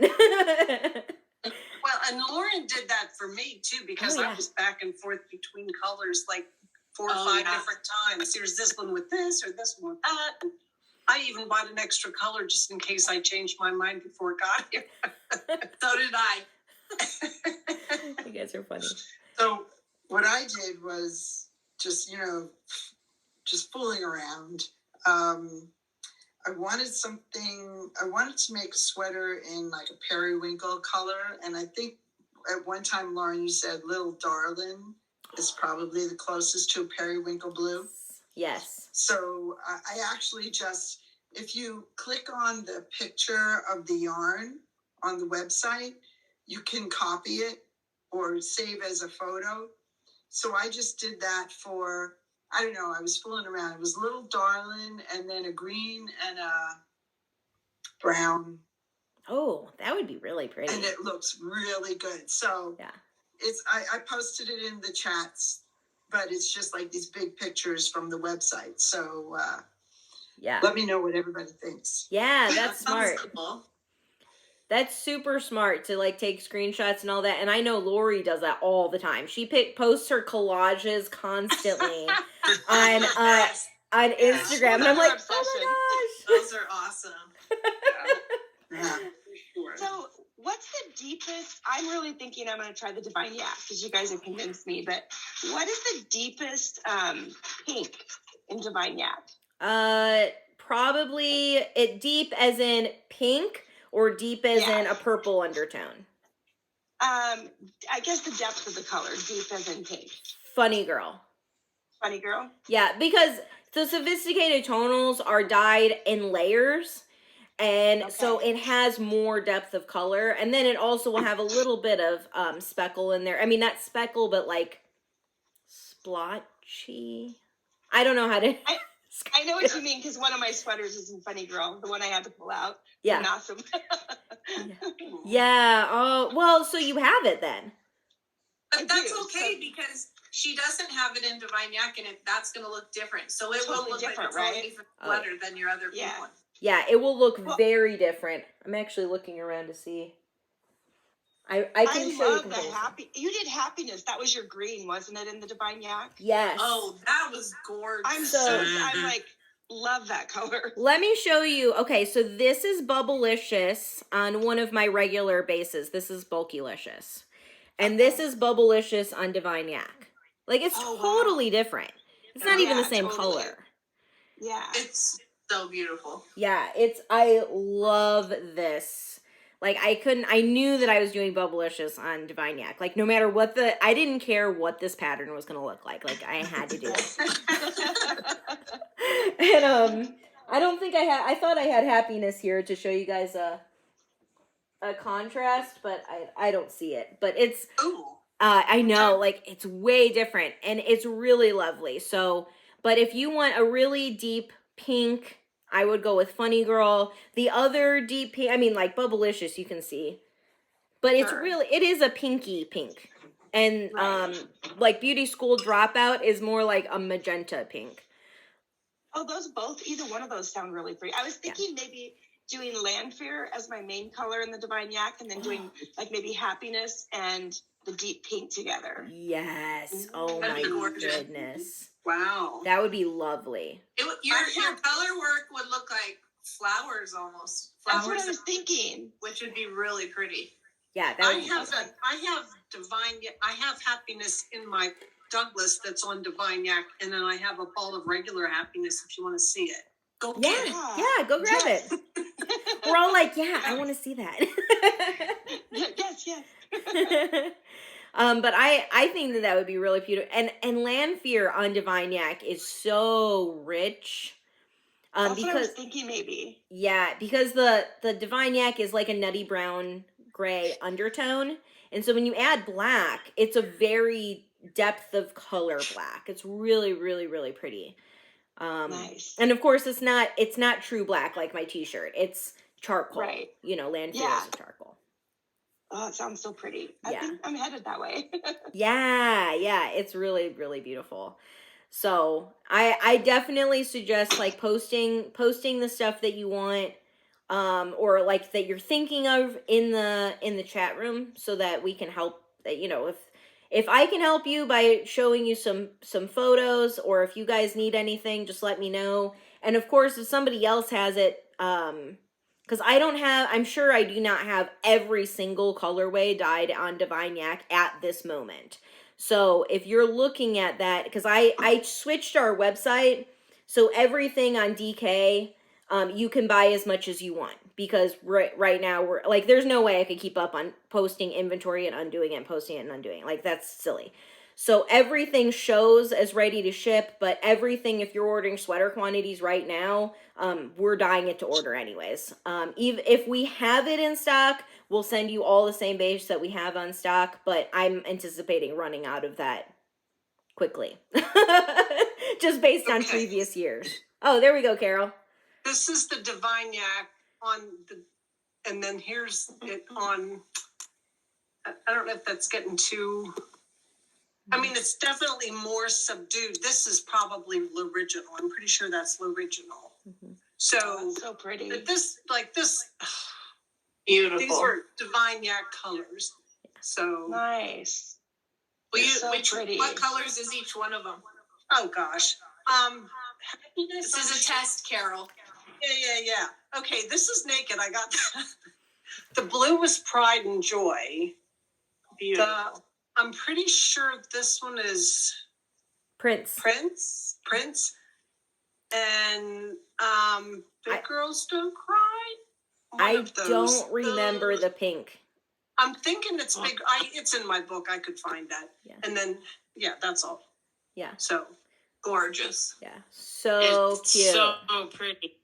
Well, and Lauren did that for me too, because Oh, yeah. I was back and forth between colors like 4 or Oh, 5 yeah. different times. Here's this one with this or this one with that. And I even bought an extra color just in case I changed my mind before it got here. So did I. You guys are funny. So what I did was just, just fooling around. I wanted to make a sweater in like a periwinkle color. And I think at one time, Lauren, you said Little Darlin is probably the closest to a periwinkle blue. Yes. So I actually just, if you click on the picture of the yarn on the website, you can copy it or save as a photo. So I just did that for, I don't know, I was fooling around. It was Little Darlin and then a green and a brown. Oh, that would be really pretty. And it looks really good. So Yeah. I posted it in the chats, but it's just like these big pictures from the website. So Yeah. let me know what everybody thinks. Yeah, that's Sounds smart. cool. That's super smart to like take screenshots and all that. And I know Lori does that all the time. She posts her collages constantly on Yes. on Instagram, and I'm like, Obsession. oh my gosh. Those are awesome. Yeah. Sure. So, what's the deepest? I'm really thinking I'm going to try the Divine Yak because you guys have convinced me. But what is the deepest pink in Divine Yak? Probably it deep as in pink or deep as Yeah. in a purple undertone. I guess the depth of the color, deep as in pink. Funny girl. Funny girl. Yeah, because the sophisticated tonals are dyed in layers. And so Okay. it has more depth of color. And then it also will have a little bit of speckle in there. I mean, not speckle, but like splotchy. I don't know how to... I know what you mean because one of my sweaters is in Funny Girl, the one I had to pull out. Yeah. Awesome. Yeah. Oh, well, so you have it then. I But that's do, okay so- because she doesn't have it in Divine Yak, and that's going to look different. So it will Totally look like different, a totally right? different sweater than your other pink Yeah. one. Yeah, it will look Well- very different. I'm actually looking around to see. I can show you love the comparison. happy. You did happiness. That was your green, wasn't it, in the Divine Yak? Yes. Oh, that was gorgeous. I'm So- I'm like, love that color. Let me show you. Okay, so this is Bubblicious on one of my regular bases. This is Bulkylicious. And this is Bubblicious on Divine Yak. Like, it's Oh, wow. totally different. It's not even the Yeah, same totally. color. Yeah. It's so beautiful. Yeah, I love this. Like, I knew that I was doing Bubblicious on Divine Yak. Like, no matter what I didn't care what this pattern was going to look like. Like, I had to do it. And, I don't think I thought I had happiness here to show you guys a contrast, but I don't see it. But it's, Ooh. I know, like, it's way different, and it's really lovely. So, but if you want a really deep pink, I would go with Funny Girl. The other deep pink, I mean, like, Bubblicious, you can see. But it's really, it is a pinky pink. And, like, Beauty School Dropout is more like a magenta pink. Oh, those both, either one of those sound really pretty. I was thinking maybe doing Landfear as my main color in the Divine Yak, and then doing like maybe Happiness and the deep pink together. Yes. Oh my goodness. Wow. That would be lovely. Your color work would look like flowers almost. That's what I was thinking. Which would be really pretty. Yeah, that would be awesome. I have Happiness in my Douglas that's on Divine Yak, and then I have a ball of regular Happiness if you want to see it. Go get it. Yeah, go grab it. We're all like, yeah, I want to see that. yes. But I think that would be really beautiful. And Landfear on Divine Yak is so rich. That's because what I was thinking maybe. Yeah, because the Divine Yak is like a nutty brown gray undertone. And so when you add black, it's a very depth of color black. It's really, really, really pretty. Nice. And of course it's not true black like my t-shirt. It's charcoal. Right. You know, Landfear is a charcoal. Oh, it sounds so pretty. I think I'm headed that way. Yeah, it's really, really beautiful. So I definitely suggest like posting the stuff that you want, or like that you're thinking of in the chat room, so that we can help. You know, if I can help you by showing you some photos, or if you guys need anything, just let me know. And of course, if somebody else has it, because I'm sure I do not have every single colorway dyed on Divine Yak at this moment. So if you're looking at that, because I switched our website, so everything on DK, you can buy as much as you want, because right now we're like, there's no way I could keep up on posting inventory and undoing it and posting it and undoing it. Like, that's silly. So everything shows as ready to ship, but everything, if you're ordering sweater quantities right now, we're dying it to order anyways. Even if we have it in stock, we'll send you all the same beige that we have on stock, but I'm anticipating running out of that quickly. Just based on previous years. Oh, there we go, Carol. This is the Divine Yak and then here's it on, I don't know if that's getting too, I mean, it's definitely more subdued. This is probably l'original. I'm pretty sure that's l'original. Mm-hmm. So pretty. But this, Beautiful. These are Divine Yak colors. So nice. Well, what colors is each one of them? Oh gosh. This is a test, Carol. Yeah. Okay, this is naked. I got the blue was Pride and Joy. Beautiful. I'm pretty sure this one is Prince. And Big Girls Don't Cry. I don't remember the pink. I'm thinking it's big. It's in my book. I could find that. Yeah. And then that's all. Yeah. So gorgeous. Yeah. So it's cute. So pretty.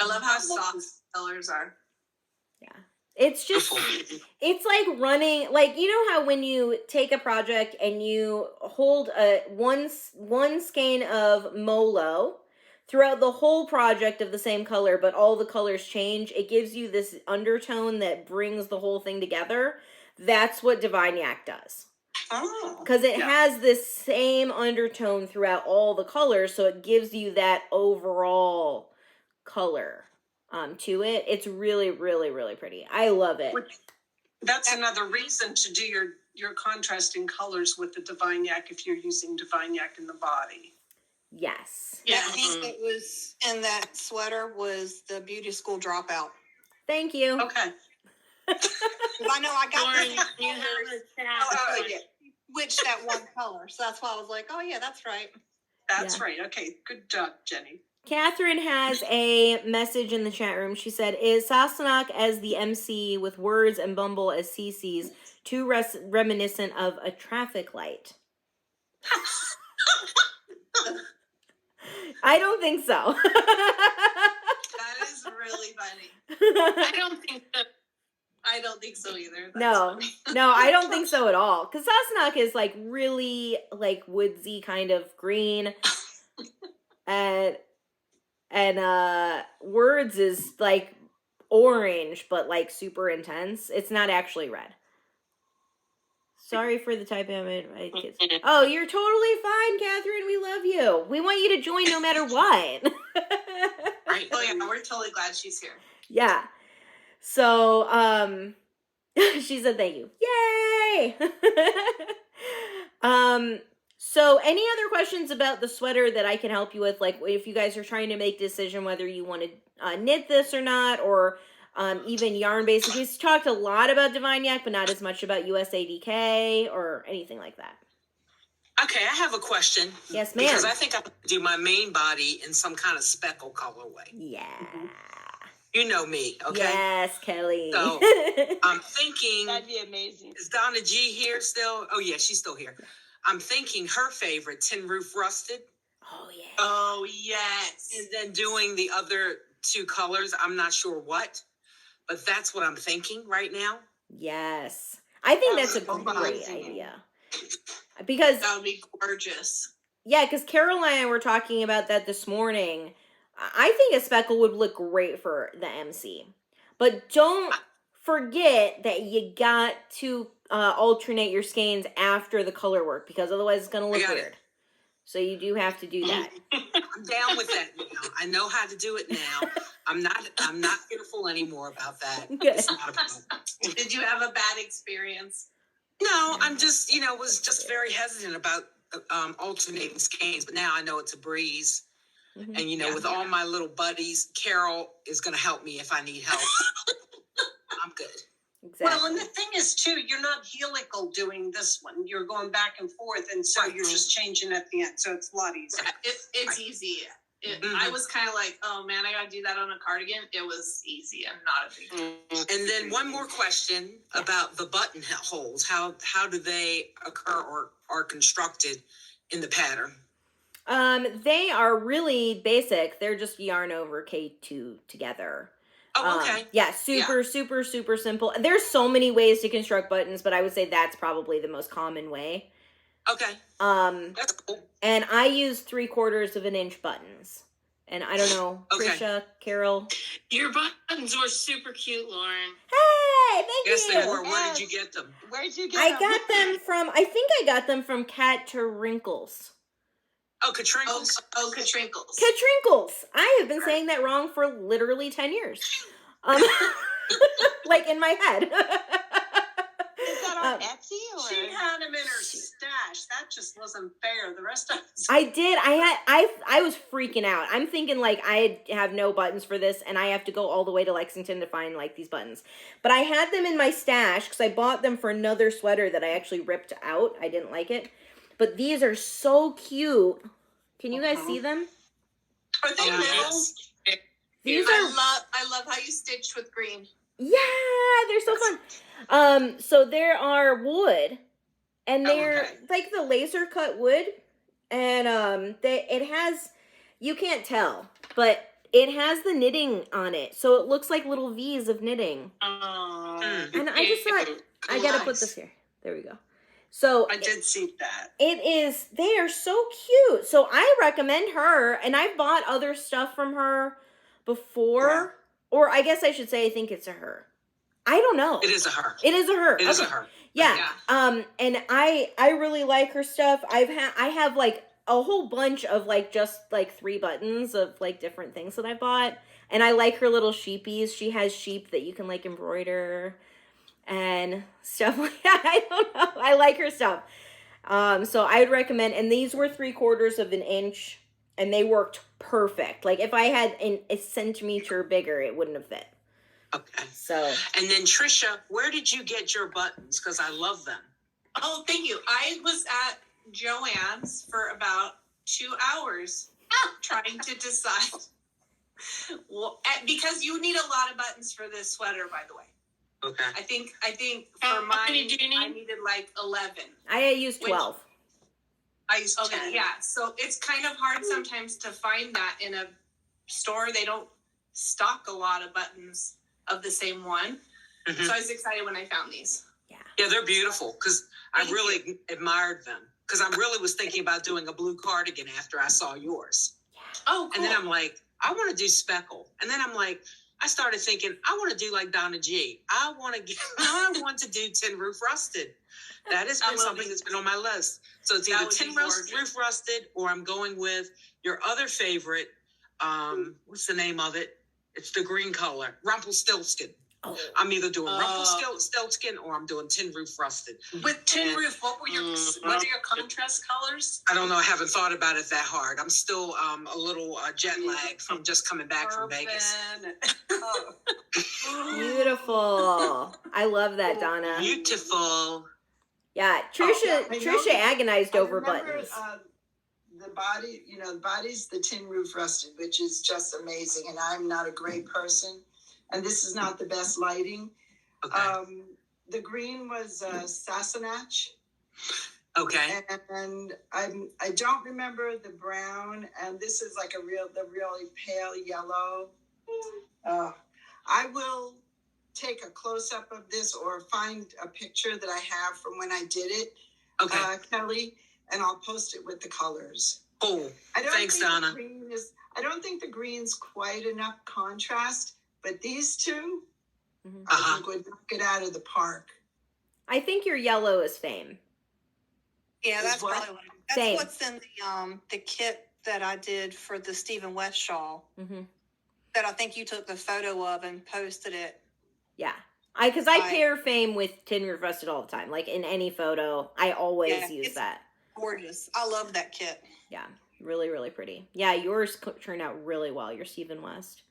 I love how soft colors are. Yeah. It's just, it's like running, like, you know how when you take a project and you hold one skein of Molo throughout the whole project of the same color, but all the colors change, it gives you this undertone that brings the whole thing together. That's what Divine Yak does. Oh. Because it has this same undertone throughout all the colors, so it gives you that overall color to it. It's really, really, really pretty. I love it. That's another reason to do your contrasting colors with the Divine Yak if you're using Divine Yak in the body. Yes. Yeah, I think it was in that sweater was the Beauty School Dropout. Thank you. Okay. I know I got Lauren, this you have a chat. switched that one color, so that's why I was like, oh yeah, that's right. That's right. Okay, good job, Jenny. Catherine has a message in the chat room. She said, is Sassenach as the MC with Words and Bumble as CC's too reminiscent of a traffic light? I don't think so. That is really funny. I don't think so. I I don't think so either. That's No, funny. no, I don't think so at all. Because Sassenach is like really like woodsy kind of green, and Words is like orange but like super intense. It's not actually red. Sorry for the typo, my kids. Oh, you're totally fine, Catherine. We love you. We want you to join no matter what. Right. Oh yeah, we're totally glad she's here. Yeah. So, she said thank you. Yay! So any other questions about the sweater that I can help you with? Like if you guys are trying to make a decision whether you want to knit this or not, or even yarn basic. We've talked a lot about Divine Yak, but not as much about USADK or anything like that. Okay, I have a question. Yes, ma'am. Because I think I do my main body in some kind of speckle colorway. Yeah. You know me, okay? Yes, Kelly. So I'm thinking, That'd be amazing. is Donna G here still? Oh yeah, she's still here. I'm thinking her favorite, Tin Roof Rusted, Oh yeah. Oh yes. and then doing the other two colors. I'm not sure what, but that's what I'm thinking right now. Yes. I think that's a That would be great amazing. idea. Because That would be gorgeous. yeah, because Carol and I were talking about that this morning. I think a speckle would look great for the MC. But don't forget that you got to alternate your skeins after the color work, because otherwise it's going to look got it. weird. So you do have to do that. I'm down with that now. I know how to do it now. I'm not fearful anymore about that. Good. It's not a problem. Did you have a bad experience? No, I'm just, was just very hesitant about alternating skeins, but now I know it's a breeze. Mhm. And, Yeah. with all my little buddies, Carol is going to help me if I need help. I'm good. Exactly. Well, and the thing is too, you're not helical doing this one. You're going back and forth, and so you're just changing at the end. So it's a lot easier. It's easy. Mhm. I was kind of like, oh man, I gotta do that on a cardigan. It was easy and not a big deal. And then one more question about the button holes. How do they occur or are constructed in the pattern? They are really basic. They're just yarn over K2 together. Oh, okay. Yeah, super simple. There's so many ways to construct buttons, but I would say that's probably the most common way. Okay. That's cool. And I use 3/4 of an inch buttons. And I don't know, Okay. Trisha, Carol. Your buttons were super cute, Lauren. Hey, thank Yes, you. they were. Where did you get them? Where'd you get I them? got them from, I think I got them from Cat to Wrinkles. Oh, Katrinkles. Oh, Katrinkles. Katrinkles. I have been saying that wrong for literally 10 years. Like in my head. Is that on Etsy or? She had them in her stash. That just wasn't fair. The rest of us. I did. I was freaking out. I'm thinking like I have no buttons for this, and I have to go all the way to Lexington to find like these buttons. But I had them in my stash because I bought them for another sweater that I actually ripped out. I didn't like it. But these are so cute. Can you guys see them? Are they little? Yes. These are I love how you stitched with green. yeah, they're so fun. So there are wood, and they're okay. like the laser cut wood, and it has, you can't tell, but it has the knitting on it, so it looks like little V's of knitting. Oh. And I just thought I gotta put Nice. this here. There we go. So I did see that. it is. They are so cute. So I recommend her, and I've bought other stuff from her before, or I guess I should say I think it's a her. I don't know. It is a her. It is a her. It is a Okay. her. Yeah. And I really like her stuff. I have like a whole bunch of like just like 3 buttons of like different things that I bought, and I like her little sheepies. She has sheep that you can like embroider and stuff like that. I don't know. I like her stuff. So I'd recommend, and these were 3/4 of an inch, and they worked perfect. Like if I had a centimeter bigger, it wouldn't have fit. Okay. So And then Trisha, where did you get your buttons? Because I love them. Oh, thank you. I was at Joann's for about 2 hours trying to decide. Well, because you need a lot of buttons for this sweater, by the way. Okay. I think How for many mine, do you need? I needed like 11. I used 12. I used Okay, 10. yeah. So it's kind of hard sometimes to find that in a store. They don't stock a lot of buttons of the same one. Mhm. So I was excited when I found these. Yeah, they're beautiful because I Thank really admired them. Because I really was thinking about doing a blue cardigan after I saw yours. Oh, cool. And then I'm like, I want to do speckle. And then I'm like, I started thinking, I want to do like Donna G. I want to do tin roof rusted. That has That been will something be- that's been on my list. So it's That either would tin be roof gorgeous. rusted, or I'm going with your other favorite. What's the name of it? It's the green color, Rumpelstiltskin. Oh. I'm either doing Rumpelstiltskin or I'm doing tin roof rusted. With tin roof, what are your contrast colors? I don't know. I haven't thought about it that hard. I'm still a little jet lagged from just coming back from Vegas. Oh. Beautiful. I love that, Donna. Beautiful. Yeah, I know Trisha that- agonized I over remember, buttons. the body, the body's the tin roof rusted, which is just amazing. And I'm not a gray person, and this is not the best lighting. Okay. The green was Sassenach, Okay. and I don't remember the brown. And this is like the really pale yellow. I will take a close up of this or find a picture that I have from when I did it, Okay. Kelly, and I'll post it with the colors. Cool. I don't Thanks, think Donna. I don't think the green's quite enough contrast, but these two, Mhm. I think would knock it out of the park. I think your yellow is fame. Yeah, Is that's what? probably that's Same. what's in the kit that I did for the Stephen West shawl Mm-hmm. that I think you took the photo of and posted it. Yeah. Because I Right. pair fame with tin roof rusted all the time. Like in any photo, I always Yeah, use it's- that. Gorgeous. I love that kit. Yeah. Really, really pretty. Yeah, yours turned out really well, your Stephen West.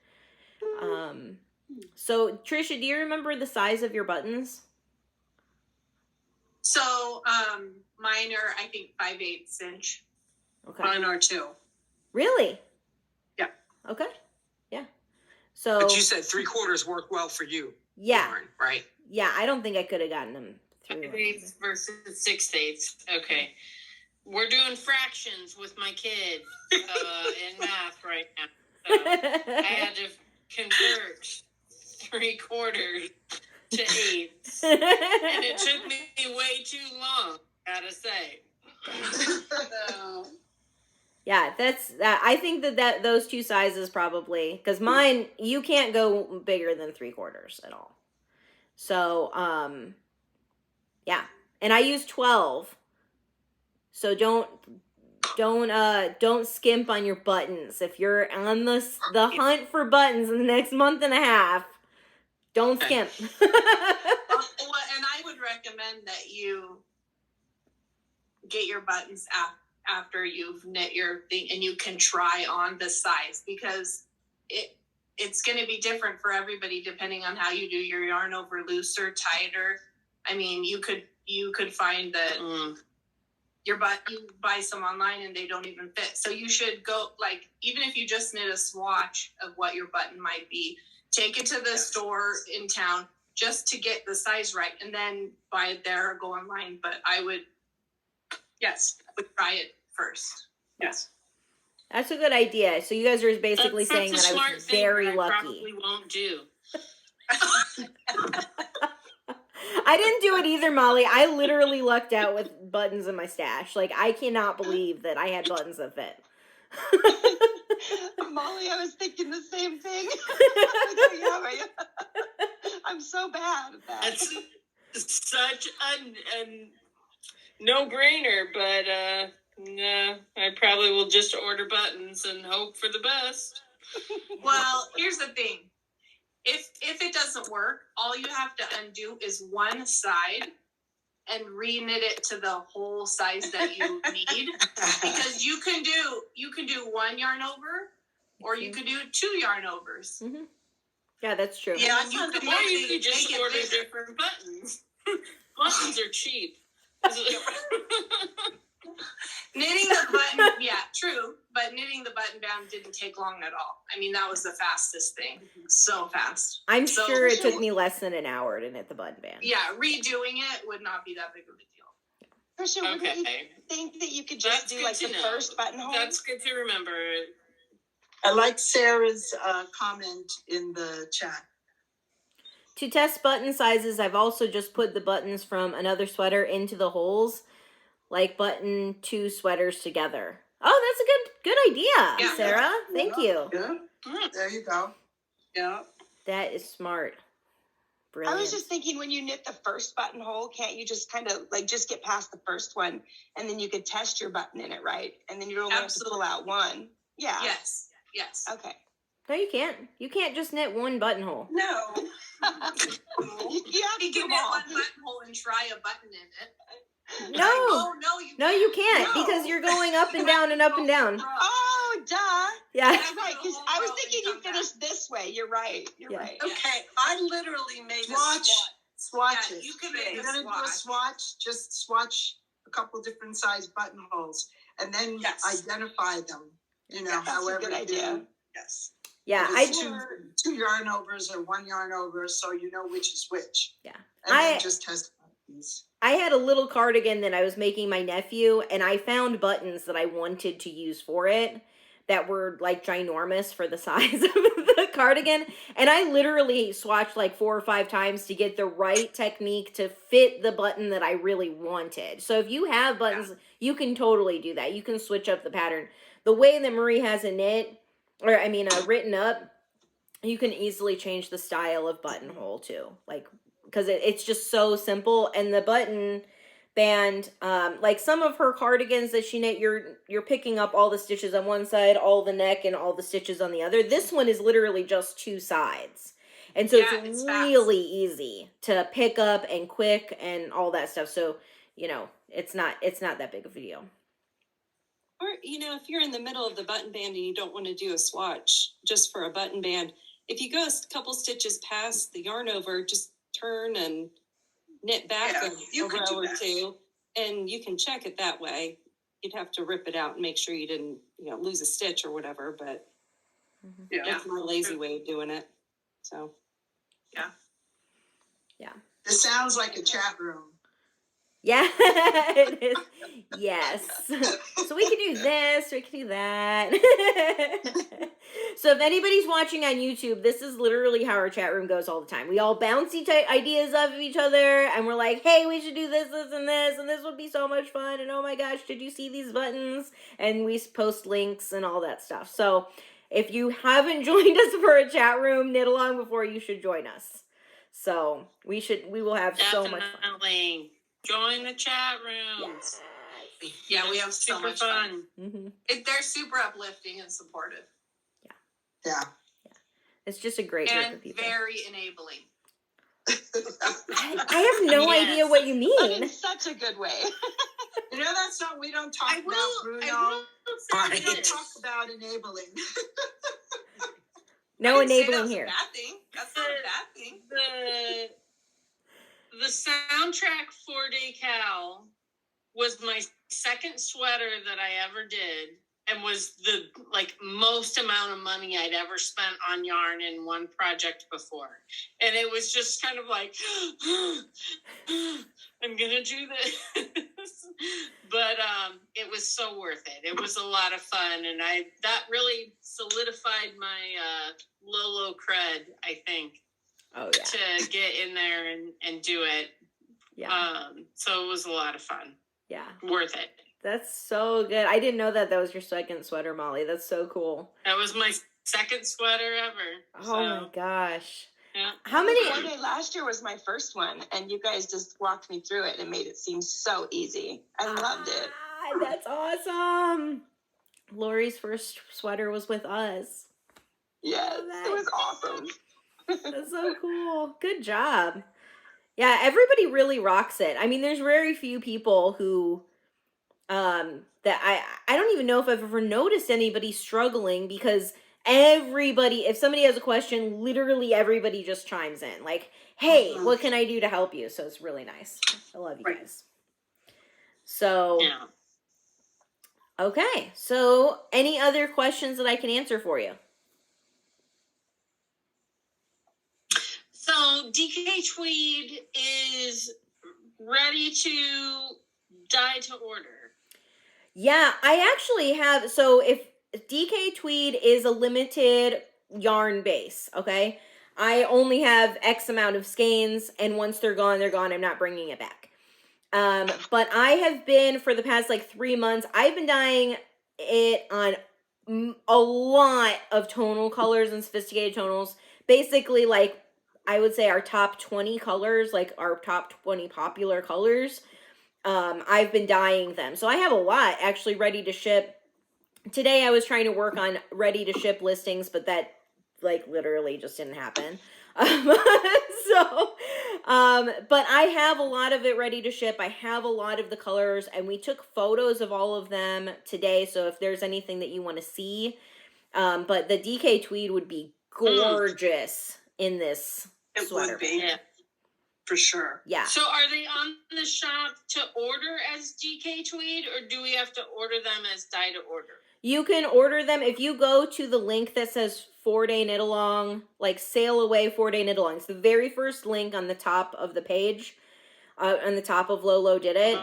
So Trisha, do you remember the size of your buttons? So mine are, I think, 5/8 inch. Okay. Mine are too. Really? Yeah. Okay. Yeah. So But you said 3/4 worked well for you, yeah. Lauren, right? Yeah, I don't think I could have gotten them through. 5/8 versus 6/8. Okay. We're doing fractions with my kid in math right now. So I had to convert 3/4 to 8s. And it took me way too long, gotta say. So, Yeah, that's that. I think that those two sizes probably, because mine, you can't go bigger than 3/4 at all. So yeah, and I use 12. So don't skimp on your buttons. If you're on the hunt for buttons in the next month and a half, don't skimp. well, and I would recommend that you get your buttons after you've knit your thing and you can try on the size, because it's going to be different for everybody depending on how you do your yarn over, looser, tighter. I mean, you could find that you buy some online and they don't even fit. So you should go, like, even if you just knit a swatch of what your button might be, take it to the store in town just to get the size right, and then buy it there or go online. But I would try it first. Yes. That's a good idea. So you guys are basically saying that's a that I smart was thing very that I lucky. probably won't do. I didn't do it either, Molly. I literally lucked out with buttons in my stash. Like, I cannot believe that I had buttons that fit. Molly, I was thinking the same thing. I'm so bad at that. That's such a no-brainer, but no, I probably will just order buttons and hope for the best. Well, here's the thing. If it doesn't work, all you have to undo is one side and re-knit it to the whole size that you need. Because you can do one yarn over, or you could do 2 yarn overs. Mm-hmm. Yeah, that's true. Yeah, Or you could just order different buttons. Buttons are cheap. Knitting the button, yeah, true. But knitting the button down didn't take long at all. I mean, that was the fastest thing. So fast. I'm So- sure it took me less than an hour to knit the button band. Yeah, redoing it would not be that big of a deal. Trisha, wouldn't you Okay. think that you could just That's do good like to the know. first buttonhole? That's good to remember. I like Sarah's comment in the chat. to test button sizes, I've also just put the buttons from another sweater into the holes, like button 2 sweaters together. Oh, that's a good idea, Yeah. Sarah. Thank you. Good. There you go. Yeah. That is smart. I Brilliant. was just thinking, when you knit the first buttonhole, can't you just kind of like just get past the first one, and then you could test your button in it, right? And then you don't have to pull out one. Yeah. Yes. Yes. Okay. No, you can't. You can't just knit one buttonhole. No. You have to You do can them get all. one buttonhole and try a button in it. No. Oh, no, No, you can't, No. because you're going up and down and up and down. Oh, duh. Yeah. That's right, because I was thinking you finished this way. You're right. You're Yeah. right. Okay. I literally made Swatch Yeah, it. you can make You're a gonna do a swatch. Just swatch a couple different size buttonholes, and then Yes. identify them. You know, Yeah, that's a however good you idea. Yes. Yeah, If I it's two yarn overs or 1 yarn over, so you know which is which. Yeah. And then just test buttons. I had a little cardigan that I was making my nephew, and I found buttons that I wanted to use for it that were like ginormous for the size of the cardigan. And I literally swatched like 4 or 5 times to get the right technique to fit the button that I really wanted. So if you have buttons, you can totally do that. You can switch up the pattern. The way that Marie has it knit, or I mean written up, you can easily change the style of buttonhole too. Like, because it's just so simple. And the button band, like some of her cardigans that she knit, you're picking up all the stitches on one side, all the neck, and all the stitches on the other. This one is literally just 2 sides, and so it's really easy to pick up and quick and all that stuff. So it's not that big of a deal. Or, if you're in the middle of the button band and you don't want to do a swatch just for a button band, if you go a couple stitches past the yarn over, just turn and knit back a row or 2, and you can check it that way. You'd have to rip it out and make sure you didn't, lose a stitch or whatever, but that's my lazy way of doing it. So. Yeah. This sounds like a chat room. Yeah, it is. Yes. So we can do this, we can do that. So if anybody's watching on YouTube, this is literally how our chat room goes all the time. We all bounce ideas off of each other, and we're like, hey, we should do this, and this would be so much fun, and oh my gosh, did you see these buttons? And we post links and all that stuff. So if you haven't joined us for a chat room, knit along before, you should join us. So we will have so much fun. Definitely. Join the chat rooms. Yeah, we have so Super much fun. Mm-hmm. They're super uplifting and supportive. Yeah. It's just a great group And of people. very enabling. I have no idea what you But mean. in such a good way. That's not, we don't talk I about, Bruno. will say We don't this. talk about enabling. No I didn't say that enabling was here. A bad thing. That's not a bad thing. The soundtrack for KAL was my second sweater that I ever did, and was the most amount of money I'd ever spent on yarn in one project before. And it was just kind of like, I'm gonna do this. But it was so worth it. It was a lot of fun, and that really solidified my Lolo cred, I think. Oh yeah. To get in there and do it. Yeah. So it was a lot of fun. Yeah. Worth it. That's so good. I didn't know that was your second sweater, Molly. That's so cool. That was my second sweater ever. Oh my gosh. Yeah. How many? One day last year was my first one, and you guys just walked me through it and made it seem so easy. I loved it. That's awesome. Lori's first sweater was with us. Yes, it was awesome. That's so cool. Good job. Yeah, everybody really rocks it. I mean, there's very few people who that I don't even know if I've ever noticed anybody struggling, because everybody, if somebody has a question, literally everybody just chimes in. Like, hey, what can I do to help you? So it's really nice. I love you guys. So Yeah. Okay. So any other questions that I can answer for you? So DK Tweed is ready to dye to order. Yeah, I actually have. So if DK Tweed is a limited yarn base, okay, I only have X amount of skeins, and once they're gone, they're gone. I'm not bringing it back. But I have been, for the past like 3 months, I've been dyeing it on a lot of tonal colors and sophisticated tonals. Basically, like, I would say our top 20 colors, like our top 20 popular colors, I've been dyeing them. So I have a lot actually ready to ship. Today I was trying to work on ready to ship listings, but that like literally just didn't happen. But I have a lot of it ready to ship. I have a lot of the colors, and we took photos of all of them today. So if there's anything that you want to see, but the DK tweed would be gorgeous in this sweater. Would be, for sure. Yeah. So are they on the shop to order as DK tweed, or do we have to order them as dye to order? You can order them if you go to the link that says 4-day knit along, like sail away 4-day knit along. It's the very first link on the top of the page, on the top of Lolo Did It.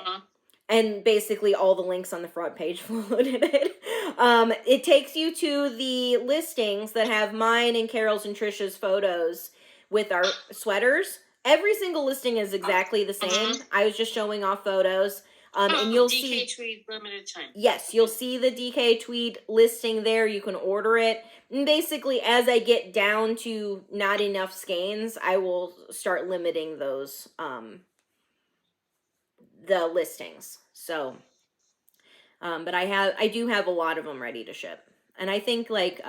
And basically all the links on the front page of Lolo Did It. It takes you to the listings that have mine and Carol's and Trisha's photos with our sweaters. Every single listing is exactly the same. I was just showing off photos. And you'll DK see tweed limited time. Yes, you'll see the DK tweed listing there. You can order it. And basically, as I get down to not enough skeins, I will start limiting those the listings. So, but I do have a lot of them ready to ship. And I think like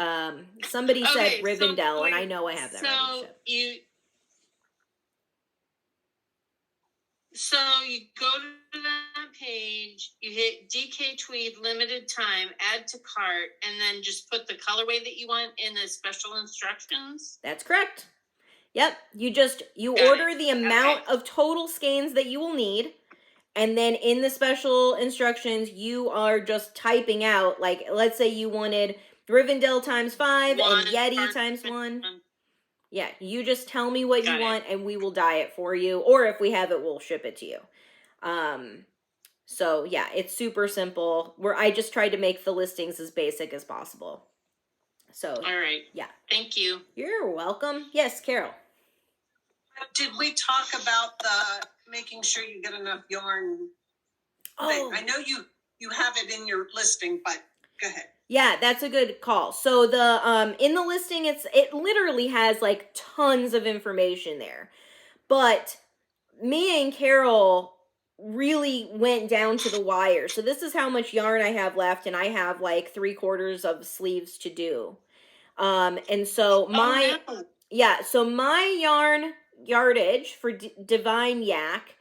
somebody said Rivendell, and I know I have that ready to ship. So you go to that page, you hit DK Tweed limited time, add to cart, and then just put the colorway that you want in the special instructions? That's correct. Yep. You order the amount of total skeins that you will need, and then in the special instructions, you are just typing out, like, let's say you wanted Rivendell times 5 and Yeti times 1. Yeah, you just tell me what you want and we will dye it for you. Or if we have it, we'll ship it to you. So yeah, it's super simple. I just tried to make the listings as basic as possible. So all right. Yeah. Thank you. You're welcome. Yes, Carol. Did we talk about the making sure you get enough yarn thing? I know you have it in your listing, but go ahead. Yeah, that's a good call. So the in the listing, it literally has like tons of information there. But me and Carol really went down to the wire. So this is how much yarn I have left, and I have like 3/4 of sleeves to do. And so my yarn yardage for Divine Yak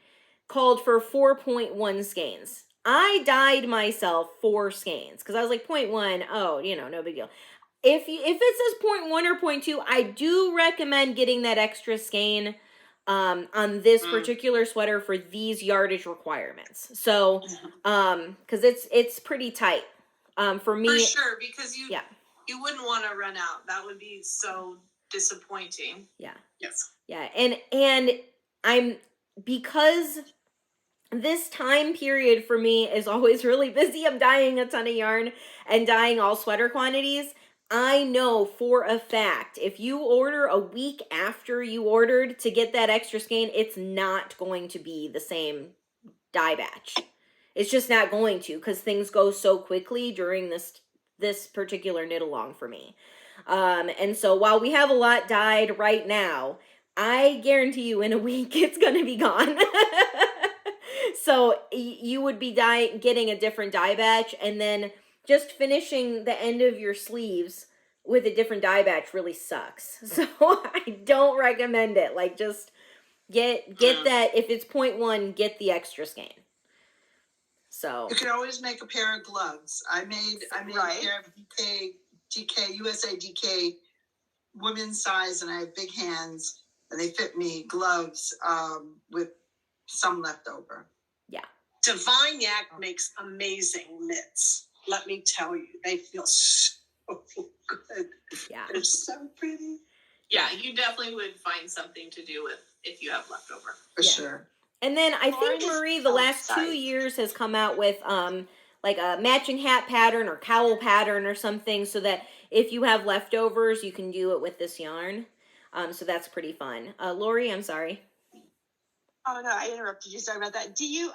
called for 4.1 skeins. I dyed myself 4 skeins because I was like 0.1. Oh, no big deal. If it says 0.1 or 0.2, I do recommend getting that extra skein on this particular sweater for these yardage requirements. So, because it's pretty tight. For me, for sure, because you wouldn't want to run out. That would be so disappointing. Yeah. Yes. Yeah, and because this time period for me is always really busy. I'm dyeing a ton of yarn and dyeing all sweater quantities. I know for a fact, if you order a week after you ordered to get that extra skein, it's not going to be the same dye batch. It's just not going to, because things go so quickly during this particular knit along for me. And so while we have a lot dyed right now, I guarantee you in a week it's going to be gone. So you would be getting a different dye batch, and then just finishing the end of your sleeves with a different dye batch really sucks. So I don't recommend it. Like, just get that. If it's 0.1, get the extra skein. So you can always make a pair of gloves. I made a pair of DK USA DK women's size, and I have big hands, and they fit me gloves with some left over. Yeah. Divine Yak makes amazing knits. Let me tell you, they feel so good. Yeah. They're so pretty. Yeah, you definitely would find something to do with if you have leftover. For sure. And then I think Marie the last 2 years has come out with like a matching hat pattern or cowl pattern or something, so that if you have leftovers, you can do it with this yarn. So that's pretty fun. Lori, I'm sorry. Oh no, I interrupted you. Sorry about that. Do you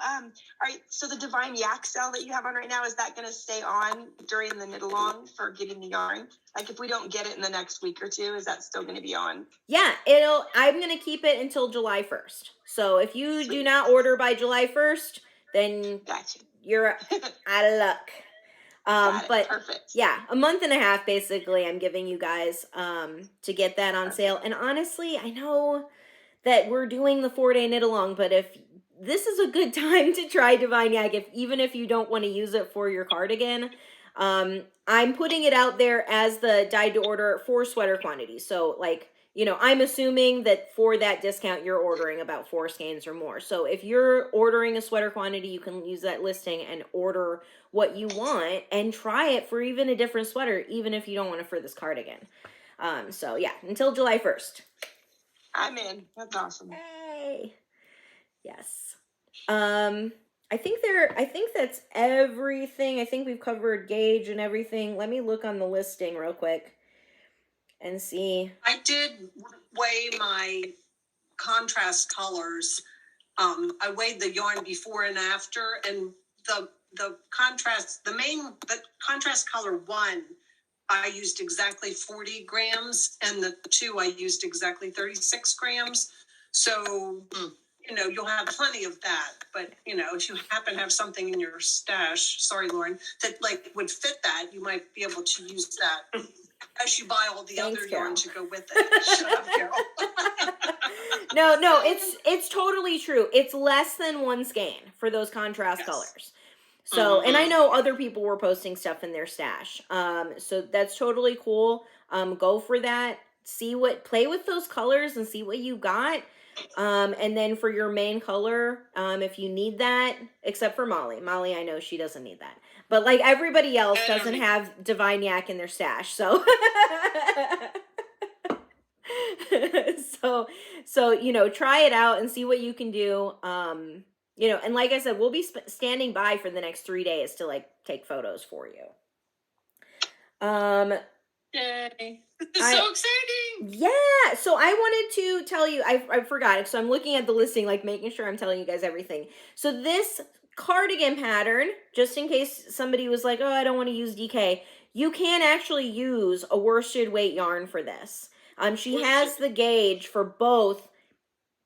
so the Divine Yak sale that you have on right now, is that going to stay on during the knit along for getting the yarn? Like if we don't get it in the next week or two, is that still going to be on? Yeah, I'm going to keep it until July 1st. So if you do not order by July 1st, then Gotcha. you're out of luck. But perfect. yeah, a month and a half basically I'm giving you guys to get that on sale. And honestly, I know that we're doing the 4-day knit along, but if this is a good time to try Divine Yak, even if you don't want to use it for your cardigan, I'm putting it out there as the dyed to order for sweater quantities. So like, you know, I'm assuming that for that discount, you're ordering about 4 skeins or more. So if you're ordering a sweater quantity, you can use that listing and order what you want and try it for even a different sweater, even if you don't want it for this cardigan. So yeah, until July 1st. I'm in. That's awesome. Hey. Yes. I think that's everything. I think we've covered gauge and everything. Let me look on the listing real quick and see. I did weigh my contrast colors. I weighed the yarn before and after, and the contrast color 1, I used exactly 40 grams, and the 2 I used exactly 36 grams. So, you know, you'll have plenty of that. But, you know, if you happen to have something in your stash, sorry, Lauren, that like would fit that, you might be able to use that as you buy all the Thanks, other Carol. yarn to go with it. Shut up, Carol. No, it's totally true. It's less than 1 skein for those contrast colors. So, and I know other people were posting stuff in their stash. So that's totally cool. Go for that. Play with those colors and see what you got. And then for your main color, if you need that, except for Molly. Molly, I know she doesn't need that. But like everybody else doesn't have Divine Yak in their stash. So so you know, try it out and see what you can do. You know, and like I said, we'll be standing by for the next 3 days to like take photos for you. Yay. This is so exciting. Yeah. So I wanted to tell you, I forgot it. So I'm looking at the listing, like making sure I'm telling you guys everything. So this cardigan pattern, just in case somebody was like, oh, I don't want to use DK, you can actually use a worsted weight yarn for this. She has the gauge for both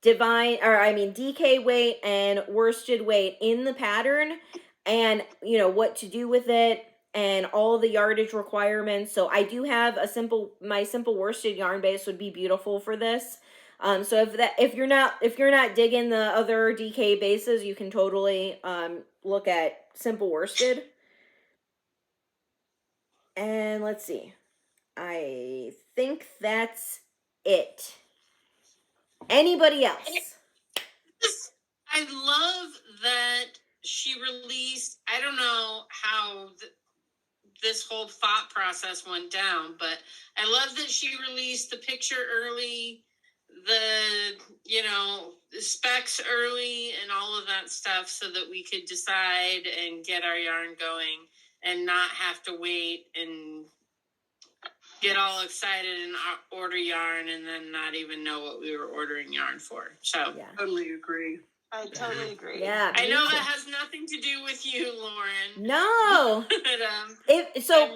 DK weight and worsted weight in the pattern, and you know what to do with it and all the yardage requirements. So I do have my simple worsted yarn base would be beautiful for this. So if you're not digging the other DK bases, you can totally look at simple worsted. And let's see. I think that's it. Anybody else? I love that she released, I don't know how this whole thought process went down, but I love that she released the picture early, the specs early and all of that stuff so that we could decide and get our yarn going and not have to wait and get all excited and order yarn and then not even know what we were ordering yarn for. So yeah. Totally agree. I totally agree. Yeah, I know that has nothing to do with you, Lauren. No. But I'm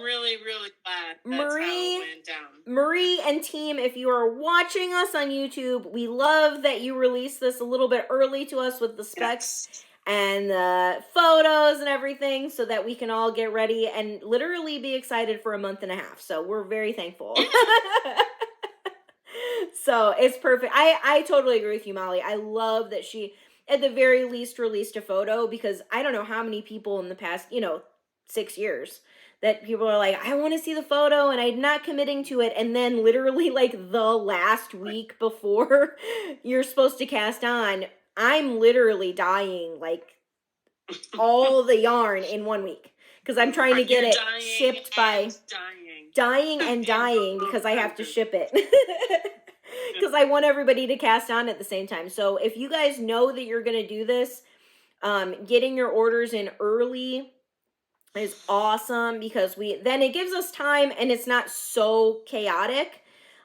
really, really glad that's how it went down. Marie and team, if you are watching us on YouTube, we love that you released this a little bit early to us with the specs and the photos and everything so that we can all get ready and literally be excited for a month and a half. So we're very thankful. So it's perfect. I totally agree with you, Molly. I love that she, at the very least, released a photo, because I don't know how many people in the past, 6 years that people are like, I want to see the photo and I'm not committing to it. And then literally like the last week before you're supposed to cast on, I'm literally dying like all the yarn in 1 week because I'm trying to get it shipped by dying because I have to ship it. Because I want everybody to cast on at the same time. So if you guys know that you're going to do this, getting your orders in early is awesome, because then it gives us time and it's not so chaotic.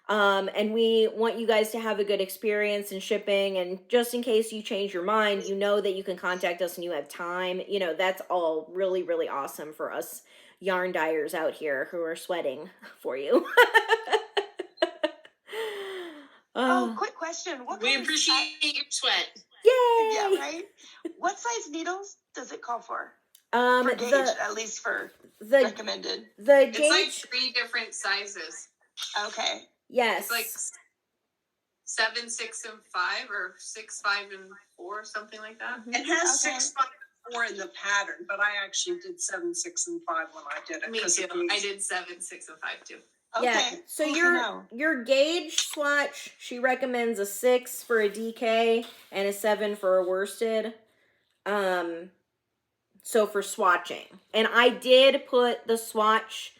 And we want you guys to have a good experience in shipping. And just in case you change your mind, you know that you can contact us and you have time. You know, that's all really, really awesome for us yarn dyers out here who are sweating for you. Oh, quick question. What We kind of appreciate your sweat. Yay! Yeah, right? What size needles does it call for? For gauge, at least for recommended. The It's gauge, like 3 different sizes. Okay. yes. It's like 7, 6, and 5, or 6, 5, and 4, something like that. It has Okay. 6, 5, 4 in the pattern, but I actually did 7, 6, and 5 when I did it. Me 'cause too. it needs- I did 7, 6, and 5 too. Okay. Yeah, so cool to know. your gauge swatch, she recommends a 6 for a DK and a 7 for a worsted. So for swatching. And I did put the swatch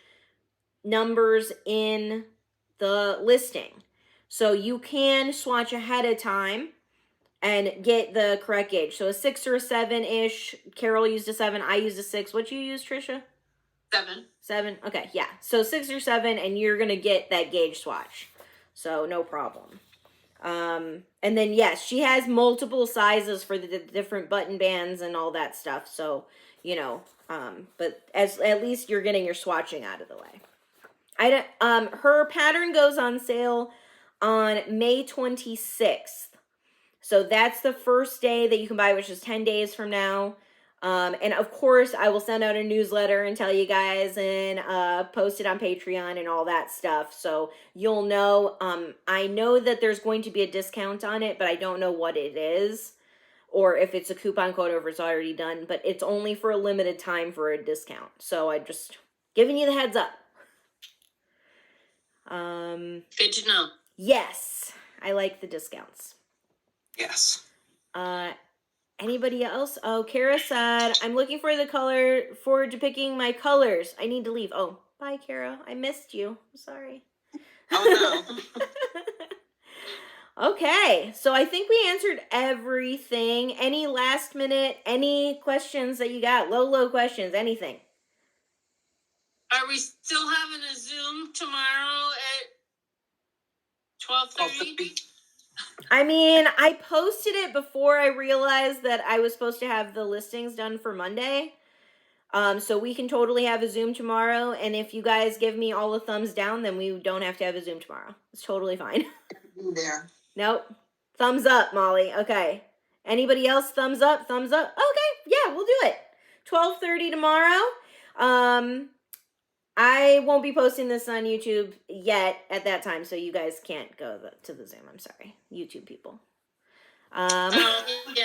numbers in the listing. So you can swatch ahead of time and get the correct gauge. So a 6 or a 7-ish. Carol used a 7. I used a 6. What you use, Trisha? 7. 7? Okay, yeah. So 6 or 7, and you're going to get that gauge swatch. So no problem. And then, yes, she has multiple sizes for the different button bands and all that stuff. So, you know, but at least you're getting your swatching out of the way. Her pattern goes on sale on May 26th. So that's the first day that you can buy, which is 10 days from now. And of course, I will send out a newsletter and tell you guys and post it on Patreon and all that stuff. So you'll know. I know that there's going to be a discount on it, but I don't know what it is or if it's a coupon code or if it's already done. But it's only for a limited time for a discount. So I'm just giving you the heads up. Good to know. Yes, I like the discounts. Yes. Anybody else? Oh, Kara said, I'm looking for the color, forward to picking my colors. I need to leave. Oh, bye, Kara. I missed you. I'm sorry. Oh, no. Okay, so I think we answered everything. Any last minute, any questions that you got? Lolo questions, anything? Are we still having a Zoom tomorrow at 12:30? I mean, I posted it before I realized that I was supposed to have the listings done for Monday. So we can totally have a Zoom tomorrow. And if you guys give me all the thumbs down, then we don't have to have a Zoom tomorrow. It's totally fine. There. Nope. Thumbs up, Molly. Okay. Anybody else? Thumbs up? Thumbs up? Okay. Yeah, we'll do it. 12:30 tomorrow. I won't be posting this on YouTube yet at that time, so you guys can't go to the Zoom. I'm sorry, YouTube people. Yeah,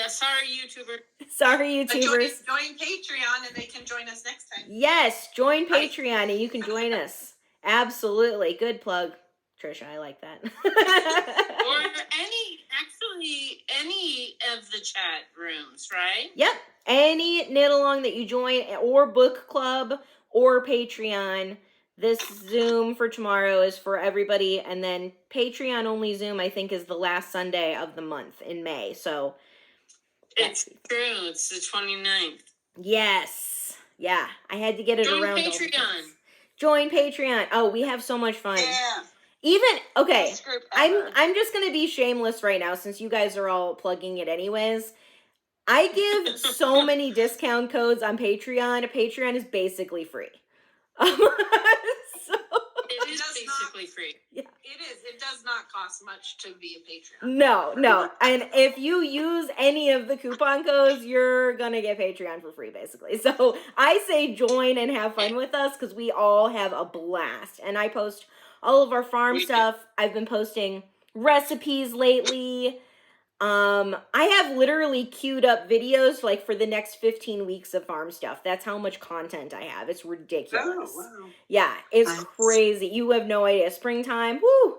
sorry, YouTuber. Sorry, But YouTubers. join Patreon and they can join us next time. Yes, join Patreon and you can join us. Absolutely. Good plug, Trisha. I like that. Or any of the chat rooms, right? Yep. Any knit along that you join or book club or Patreon. This Zoom for tomorrow is for everybody. And then Patreon only Zoom, I think, is the last Sunday of the month in May. So It's true. It's the 29th. yes. Yeah. I had to get it Join around. Patreon. Join Patreon. Oh, we have so much fun. Yeah. Even okay, Best group ever. I'm just gonna be shameless right now since you guys are all plugging it anyways. I give so many discount codes on Patreon. Patreon is basically free. So, It is basically free. It is. It does not cost much to be a Patreon. no. And if you use any of the coupon codes, you're gonna get Patreon for free, basically. So I say join and have fun with us because we all have a blast. And I post all of our farm stuff. I've been posting recipes lately. I have literally queued up videos like for the next 15 weeks of farm stuff. That's how much content I have. It's ridiculous. Oh, wow. Yeah, it's Nice. crazy. You have no idea. Springtime, woo!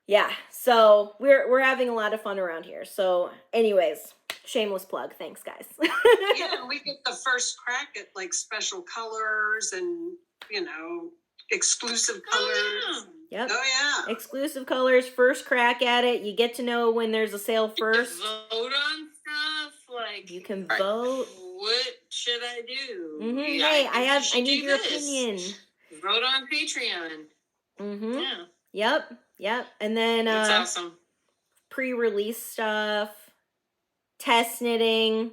Yeah, so we're having a lot of fun around here. So, anyways, shameless plug. Thanks, guys. Yeah, and we get the first crack at like special colors and, exclusive colors. Yep. Oh, yeah. Exclusive colors, first crack at it. You get to know when there's a sale first. Vote on stuff like You can vote. what should I do? Mm-hmm. Yeah, Hey, think you I should need do your this. opinion. Vote on Patreon. Mm-hmm. Yeah. Yep. Yep. And then That's awesome. pre-release stuff, test knitting.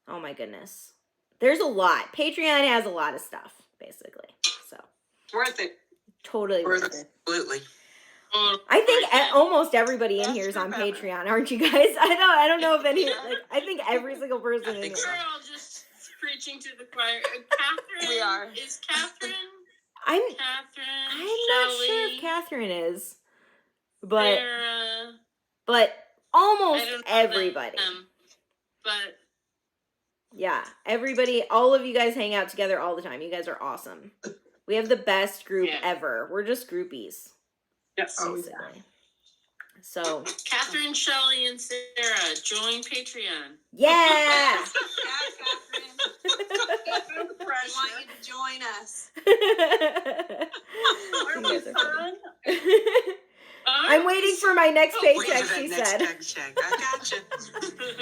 Oh my goodness. There's a lot. Patreon has a lot of stuff, basically. So Worth it. totally worth it. Absolutely. I think almost everybody in here is on Patreon, aren't you guys? I don't know if any. Like, I think every single person in here. We're all just preaching to the choir. Catherine, We are. Is Catherine? I'm Catherine. not sure Shelley, if Catherine is, but Sarah. almost I don't know everybody. them, but Yeah, everybody, all of you guys hang out together all the time. You guys are awesome. We have the best group ever. We're just groupies. Yes. Basically. So Catherine, Shelley, and Sarah join Patreon. yeah. Yeah, Catherine. We want you to join us. Are we fun? I'm waiting for my next paycheck, she said. I gotcha.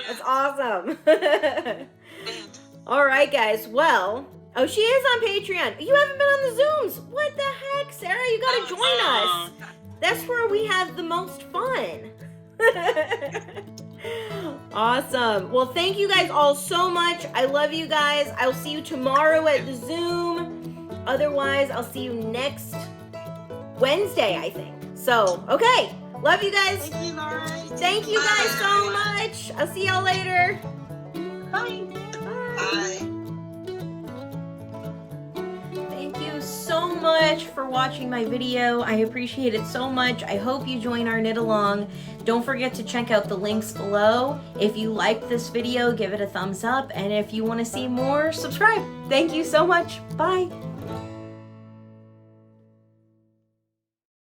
That's awesome. All right, guys. Well, oh, she is on Patreon. You haven't been on the Zooms. What the heck, Sarah? You gotta join us. That's where we have the most fun. Awesome. Well, thank you guys all so much. I love you guys. I'll see you tomorrow at the Zoom. Otherwise, I'll see you next Wednesday, I think. So, okay. Love you guys. Thank you, Lauren. Thank you guys so much. I'll see y'all later. Bye. Bye. Thank you so much for watching my video. I appreciate it so much. I hope you join our knit along. Don't forget to check out the links below. If you liked this video, give it a thumbs up. And if you want to see more, subscribe. Thank you so much. Bye.